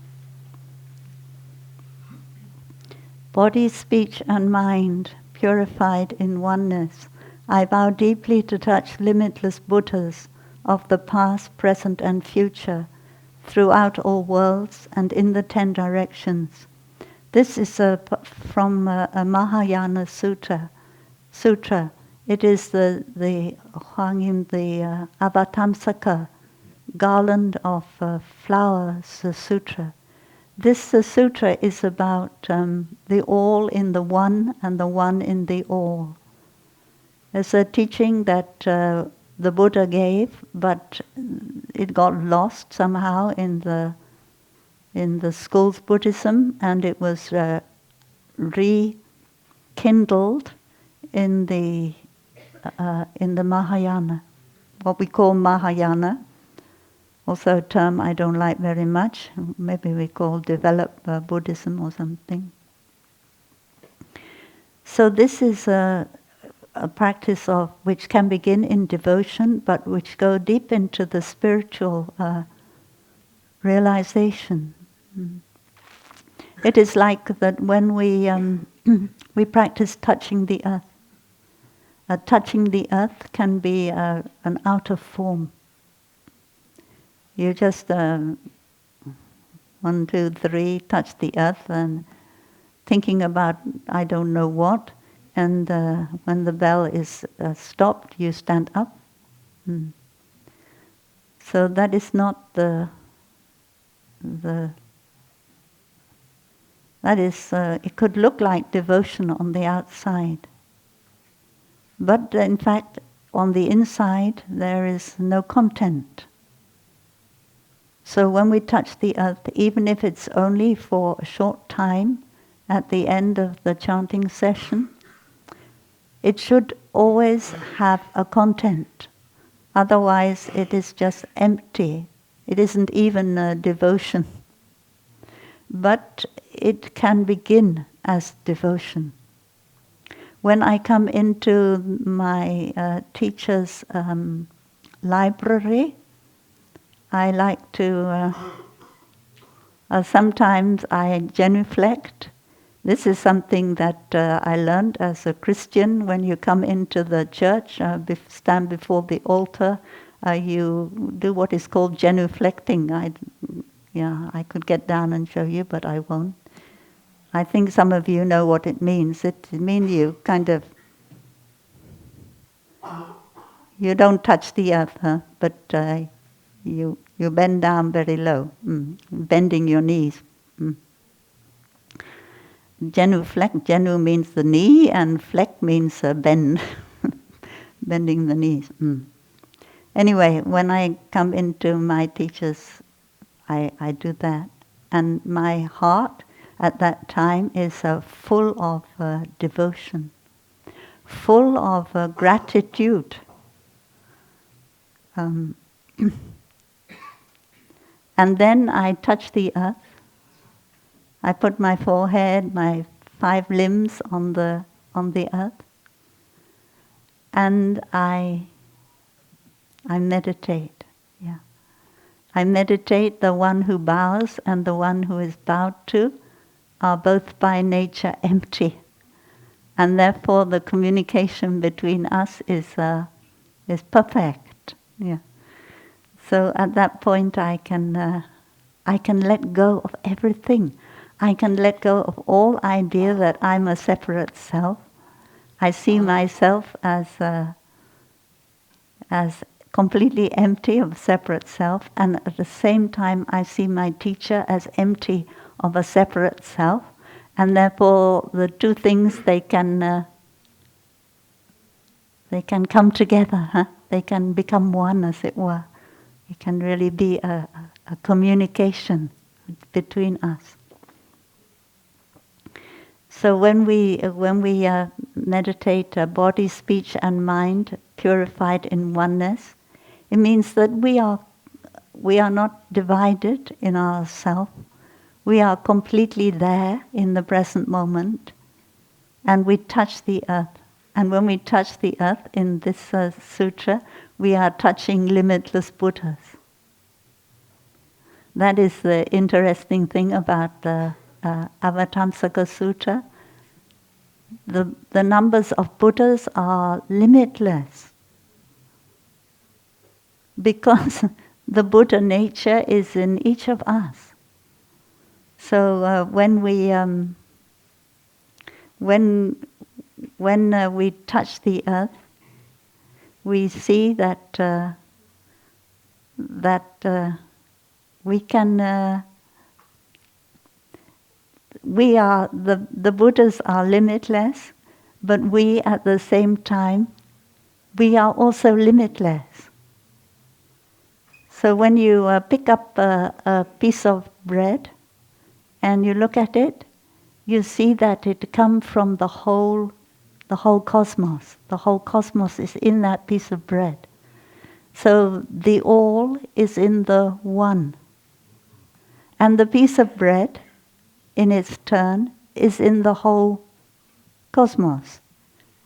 Body, speech, and mind purified in oneness, I vow deeply to touch limitless Buddhas of the past, present, and future throughout all worlds and in the 10 directions. This is from a Mahayana Sutra. It is the Huangyin, the Avatamsaka garland of flowers sutra. This sutra is about the all in the one and the one in the all. It's a teaching that the Buddha gave, but it got lost somehow in the school's Buddhism, and it was rekindled in the Mahayana, what we call Mahayana, also a term I don't like very much. Maybe we call developed Buddhism or something. So this is a practice of which can begin in devotion, but which go deep into the spiritual realization. It is like that when we we practice touching the earth. Touching the earth can be an outer form. You just 1, 2, 3 touch the earth and thinking about I don't know what, and when the bell is stopped, you stand up. So that is not that is, it could look like devotion on the outside. But in fact, on the inside, there is no content. So when we touch the earth, even if it's only for a short time at the end of the chanting session, it should always have a content. Otherwise, it is just empty. It isn't even a devotion. But it can begin as devotion. When I come into my teacher's library, I like to, sometimes I genuflect. This is something that I learned as a Christian. When you come into the church, stand before the altar, you do what is called genuflecting. I could get down and show you, but I won't. I think some of you know what it means. It means you kind of, you don't touch the earth, but you bend down very low, bending your knees. Genuflect, genu means the knee, and flect means bend, bending the knees. Anyway, when I come into my teachers, I do that. And my heart at that time is full of devotion, full of gratitude. Um, and then I touch the earth. I put my forehead, my 5 limbs on the earth, and I meditate. Yeah, I meditate. The one who bows and the one who is bowed to are both by nature empty, and therefore the communication between us is perfect. Yeah. So at that point, I can let go of everything. I can let go of all idea that I'm a separate self. I see myself as completely empty of separate self, and at the same time I see my teacher as empty of a separate self, and therefore the two things, they can come together, huh? They can become one, as it were. It can really be a communication between us. So when we meditate body, speech, and mind purified in oneness, it means that we are not divided in ourself. We are completely there in the present moment, and we touch the earth. And when we touch the earth in this sutra, we are touching limitless Buddhas. That is the interesting thing about the Avatamsaka Sutra. The numbers of Buddhas are limitless because the Buddha nature is in each of us. So when we touch the earth, we see that we can. We are the Buddhas are limitless, but we at the same time we are also limitless. So when you pick up a piece of bread and you look at it, you see that it comes from the whole cosmos. The whole cosmos is in that piece of bread. So the all is in the one. And the piece of bread, in its turn, is in the whole cosmos,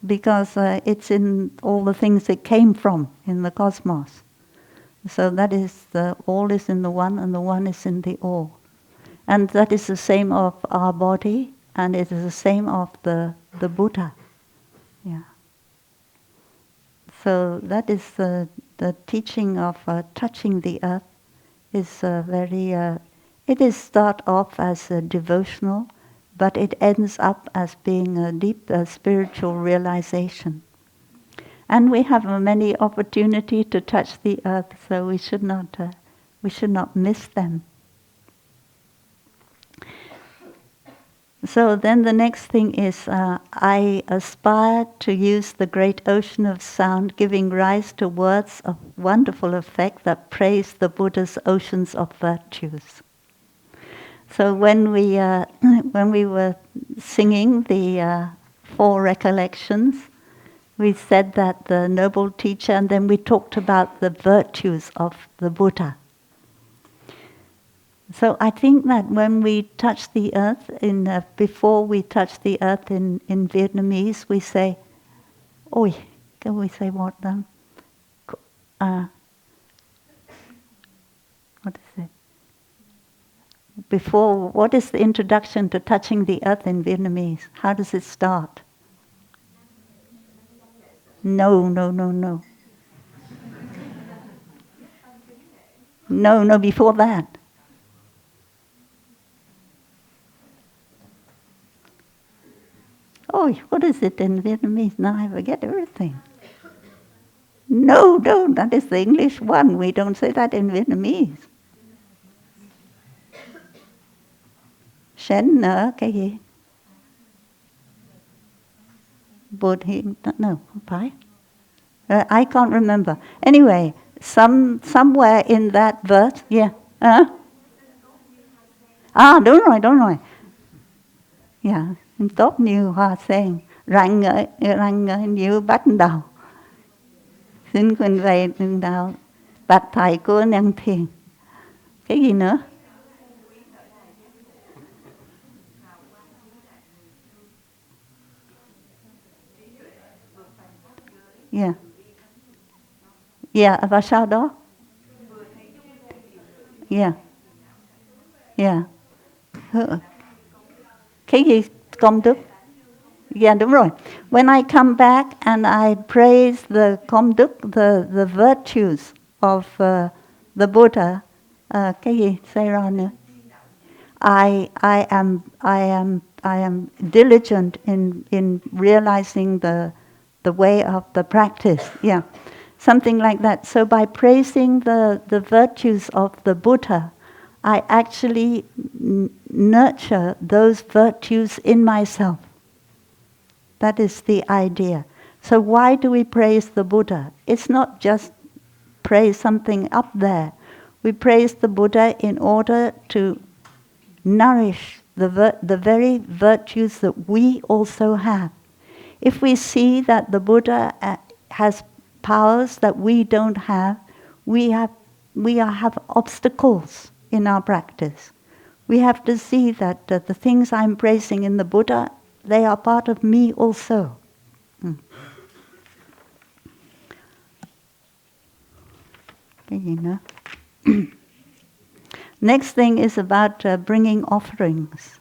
because it's in all the things it came from in the cosmos. So that is, the all is in the one, and the one is in the all. And that is the same of our body, and it is the same of the Buddha. Yeah. So that is the teaching of touching the earth is very. It is start off as devotional, but it ends up as being a deep spiritual realization. And we have many opportunity to touch the earth, so we should not miss them. So then the next thing is, I aspire to use the great ocean of sound, giving rise to words of wonderful effect that praise the Buddha's oceans of virtues. So when we were singing the 4 recollections, we said that the noble teacher, and then we talked about the virtues of the Buddha. So I think that when we touch the earth, before we touch the earth in Vietnamese, we say, "Oi," can we say what then? What is it? Before, what is the introduction to touching the earth in Vietnamese? How does it start? No. No, before that. Oh, what is it in Vietnamese? Now I forget everything. No, that is the English one. We don't say that in Vietnamese. Sến nở cái gì? Bụt hi, no, không phải. I can't remember. Anyway, somewhere in that verse, yeah. Đúng rồi, đúng rồi. Yeah, tốt như Hoa sen, rạng ngời như bắt đầu. Xin khuyên về đường đạo, bạch thầy của năng thiền. Cái gì nữa? Yeah. Yeah, và sau đó? Yeah. Yeah. Cái gì? Công đức? Yeah, đúng rồi. When I come back and I praise the công đức, the virtues of the Buddha, cái gì? Say ra nữa. I am diligent in realizing the way of the practice. Yeah, something like that. So by praising the virtues of the Buddha, I actually nurture those virtues in myself. That is the idea. So why do we praise the Buddha? It's not just praise something up there. We praise the Buddha in order to nourish the very virtues that we also have. If we see that the Buddha has powers that we don't have, we have obstacles in our practice. We have to see that the things I'm praising in the Buddha, they are part of me also. You know. Next thing is about bringing offerings.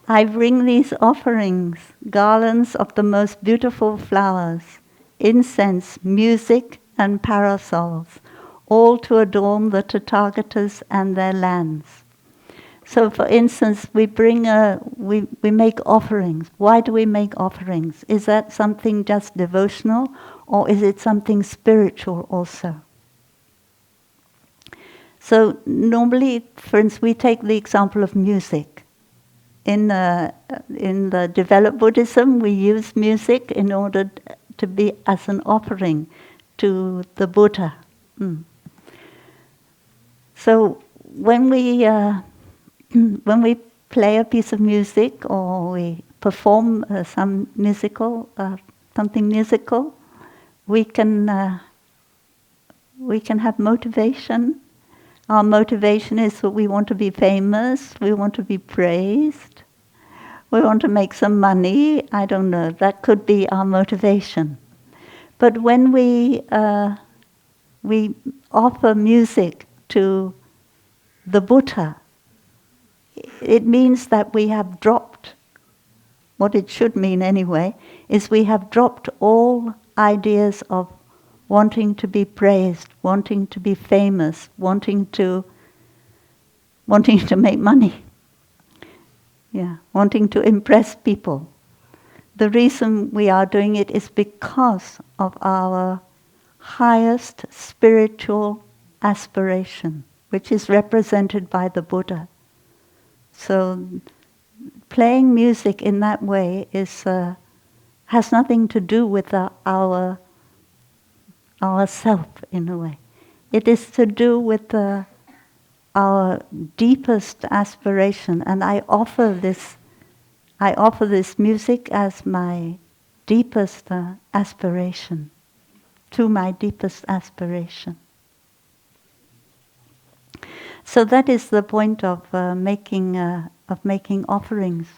I bring these offerings, garlands of the most beautiful flowers, incense, music, and parasols, all to adorn the Tathagatas and their lands. So, for instance, we make offerings. Why do we make offerings? Is that something just devotional, or is it something spiritual also? So normally, for instance, we take the example of music. In the developed Buddhism, we use music in order to be as an offering to the Buddha. So when we play a piece of music or we perform something musical, we can have motivation. Our motivation is that we want to be famous, we want to be praised, we want to make some money. I don't know, that could be our motivation. But when we offer music to the Buddha, it means that we have dropped, what it should mean anyway, is we have dropped all ideas of wanting to be praised, wanting to be famous, wanting to make money. Yeah, wanting to impress people. The reason we are doing it is because of our highest spiritual aspiration, which is represented by the Buddha. So playing music in that way has nothing to do with our self in a way. It is to do with our deepest aspiration, and I offer this music as my deepest aspiration, to my deepest aspiration. So that is the point of making offerings.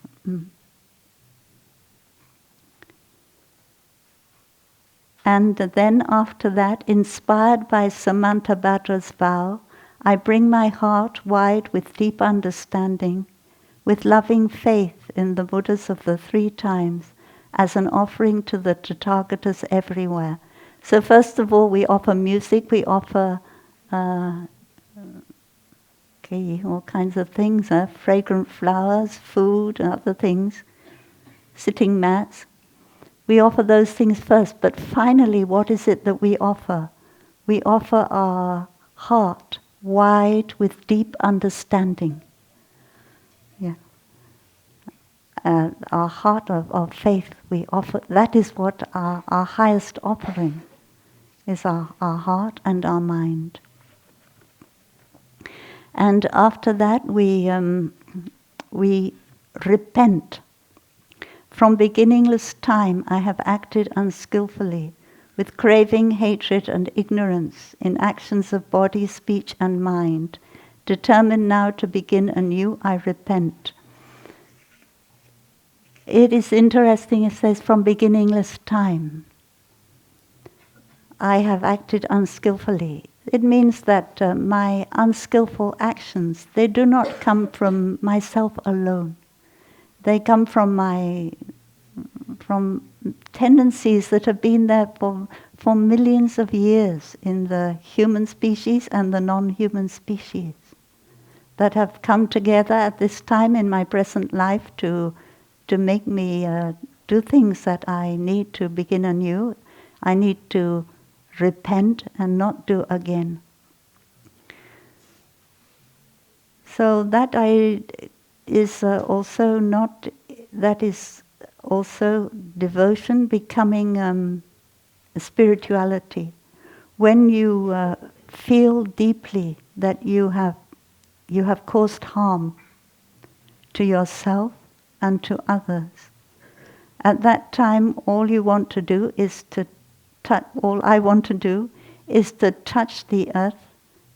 And then after that, inspired by Samantabhadra's vow, I bring my heart wide with deep understanding, with loving faith in the Buddhas of the three times, as an offering to the Tathagatas everywhere. So first of all, we offer music, we offer all kinds of things, fragrant flowers, food, and other things, sitting mats. We offer those things first, but finally, what is it that we offer? We offer our heart wide with deep understanding. Yeah. Our heart of faith, we offer. That is what our highest offering is our heart and our mind. And after that we repent. From beginningless time I have acted unskillfully, with craving, hatred and ignorance in actions of body, speech and mind. Determined now to begin anew, I repent. It is interesting, it says, from beginningless time I have acted unskillfully. It means that my unskillful actions, they do not come from myself alone. They come from tendencies that have been there for millions of years in the human species and the non-human species, that have come together at this time in my present life to make me do things that I need to begin anew. I need to repent and not do again. So that is also devotion becoming spirituality. When you feel deeply that you have caused harm to yourself and to others, at that time all I want to do is to touch the earth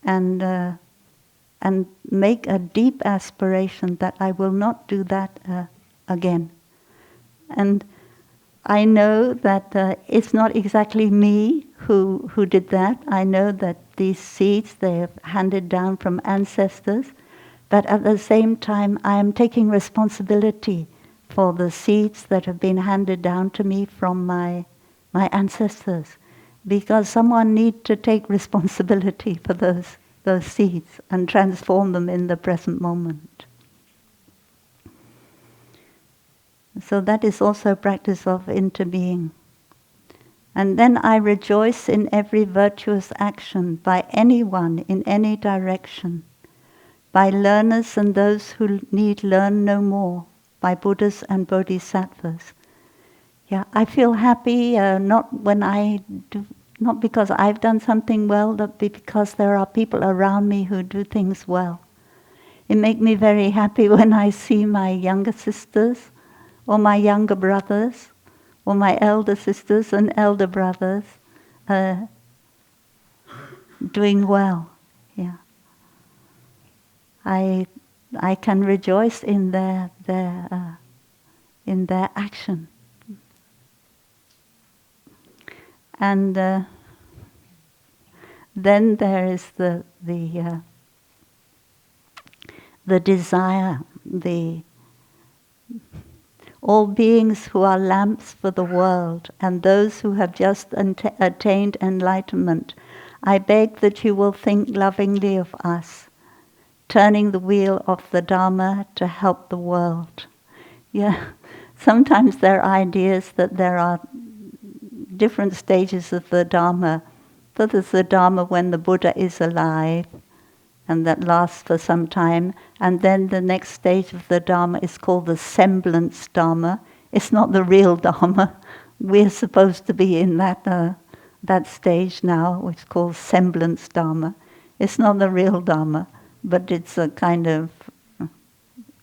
and make a deep aspiration that I will not do that again. And I know that it's not exactly me who did that. I know that these seeds, they have handed down from ancestors, but at the same time I am taking responsibility for the seeds that have been handed down to me from my ancestors, because someone needs to take responsibility for those seeds and transform them in the present moment. So that is also a practice of interbeing. And then I rejoice in every virtuous action by anyone in any direction, by learners and those who need learn no more, by Buddhas and Bodhisattvas. Yeah, I feel happy not because I've done something well, but because there are people around me who do things well. It makes me very happy when I see my younger sisters or my younger brothers or my elder sisters and elder brothers doing well. Yeah, I can rejoice in their action. And then there is the desire, all beings who are lamps for the world and those who have just attained enlightenment, I beg that you will think lovingly of us, turning the wheel of the Dharma to help the world. Yeah, sometimes there are ideas that there are different stages of the Dharma. So there's the Dharma when the Buddha is alive, and that lasts for some time. And then the next stage of the Dharma is called the semblance Dharma. It's not the real Dharma. We're supposed to be in that stage now, which is called semblance Dharma. It's not the real Dharma, but it's a kind of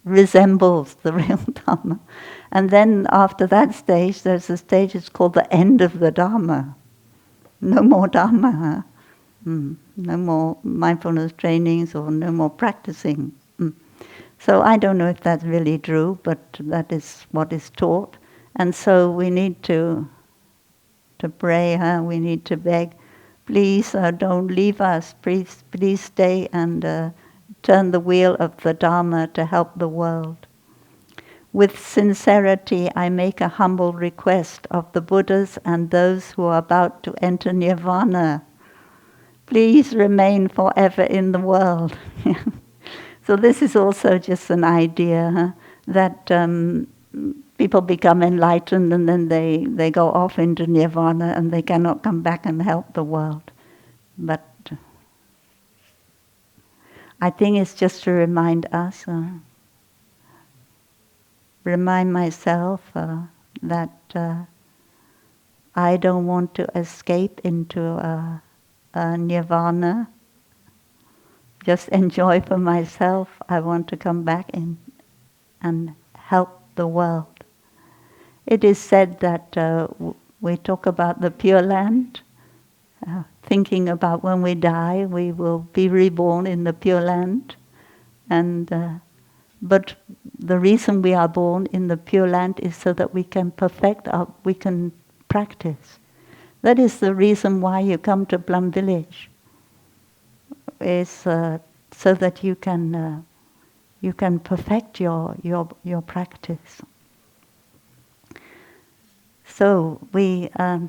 resembles the real Dharma. And then after that stage, there's a stage it's called the end of the Dharma. No more Dharma, huh? No more mindfulness trainings or no more practicing. So I don't know if that's really true, but that is what is taught. And so we need to pray, huh? We need to beg, please don't leave us, please stay and turn the wheel of the Dharma to help the world. With sincerity, I make a humble request of the Buddhas and those who are about to enter Nirvana. Please remain forever in the world. So this is also just an idea, huh? That people become enlightened and then they go off into Nirvana and they cannot come back and help the world. But I think it's just to remind us, remind myself that I don't want to escape into a nirvana, just enjoy for myself. I want to come back in and help the world. It is said that we talk about the Pure Land, thinking about when we die, we will be reborn in the Pure Land. But the reason we are born in the Pure Land is so that we can we can practice. That is the reason why you come to Plum Village, is so that you can perfect your practice. So we are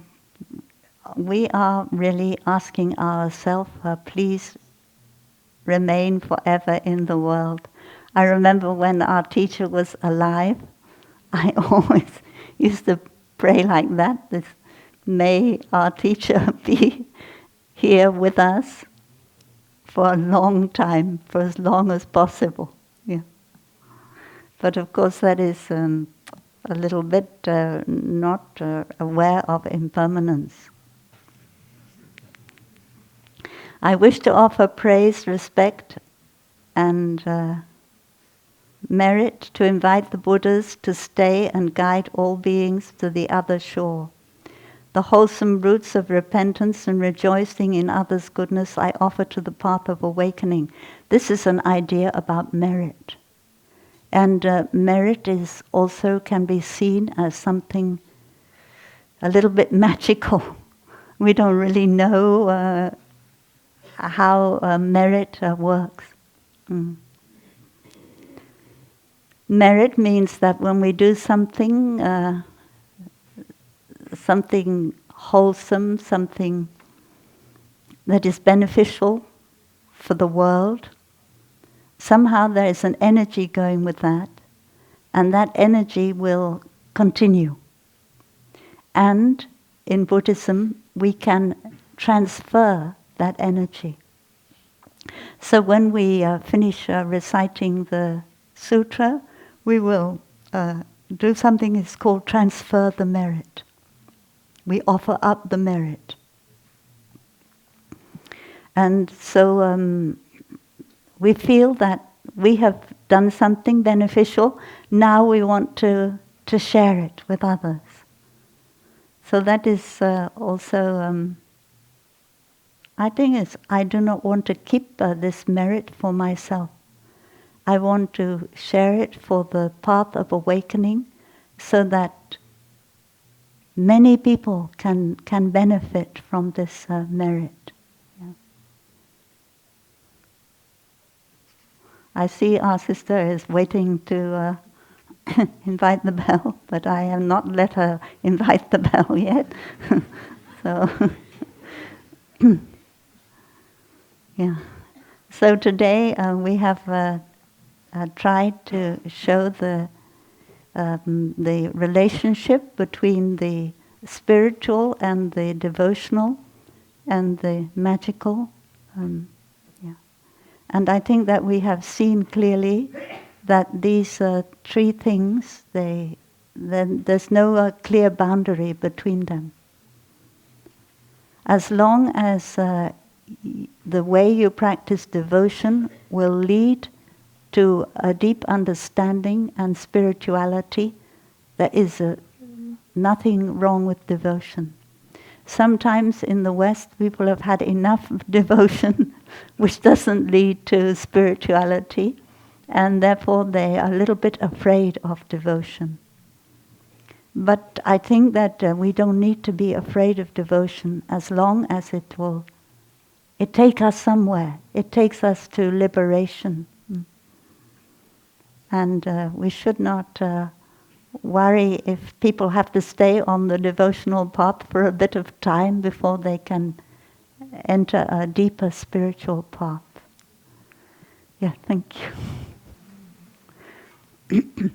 really asking ourselves, please remain forever in the world. I remember when our teacher was alive, I always used to pray like that. May our teacher be here with us for a long time, for as long as possible. Yeah. But of course that is a little bit not aware of impermanence. I wish to offer praise, respect, and merit to invite the Buddhas to stay and guide all beings to the other shore. The wholesome roots of repentance and rejoicing in others' goodness I offer to the path of awakening. This is an idea about merit. And merit is also can be seen as something a little bit magical. We don't really know how merit works. Merit means that when we do something wholesome, something that is beneficial for the world, somehow there is an energy going with that, and that energy will continue. And in Buddhism, we can transfer that energy. So when we finish reciting the sutra, we will do something that's called transfer the merit. We offer up the merit. And so we feel that we have done something beneficial, now we want to share it with others. So that is also, I think I do not want to keep this merit for myself. I want to share it for the path of awakening so that many people can benefit from this merit. Yeah. I see our sister is waiting to invite the bell, but I have not let her invite the bell yet. So, yeah. So today we have tried to show the relationship between the spiritual and the devotional and the magical. Yeah. And I think that we have seen clearly that these three things, there's no clear boundary between them. As long as the way you practice devotion will lead to a deep understanding and spirituality, there is nothing wrong with devotion. Sometimes in the West, people have had enough devotion, which doesn't lead to spirituality, and therefore they are a little bit afraid of devotion. But I think that we don't need to be afraid of devotion as long as it takes us somewhere. It takes us to liberation. And we should not worry if people have to stay on the devotional path for a bit of time before they can enter a deeper spiritual path. Yeah, thank you.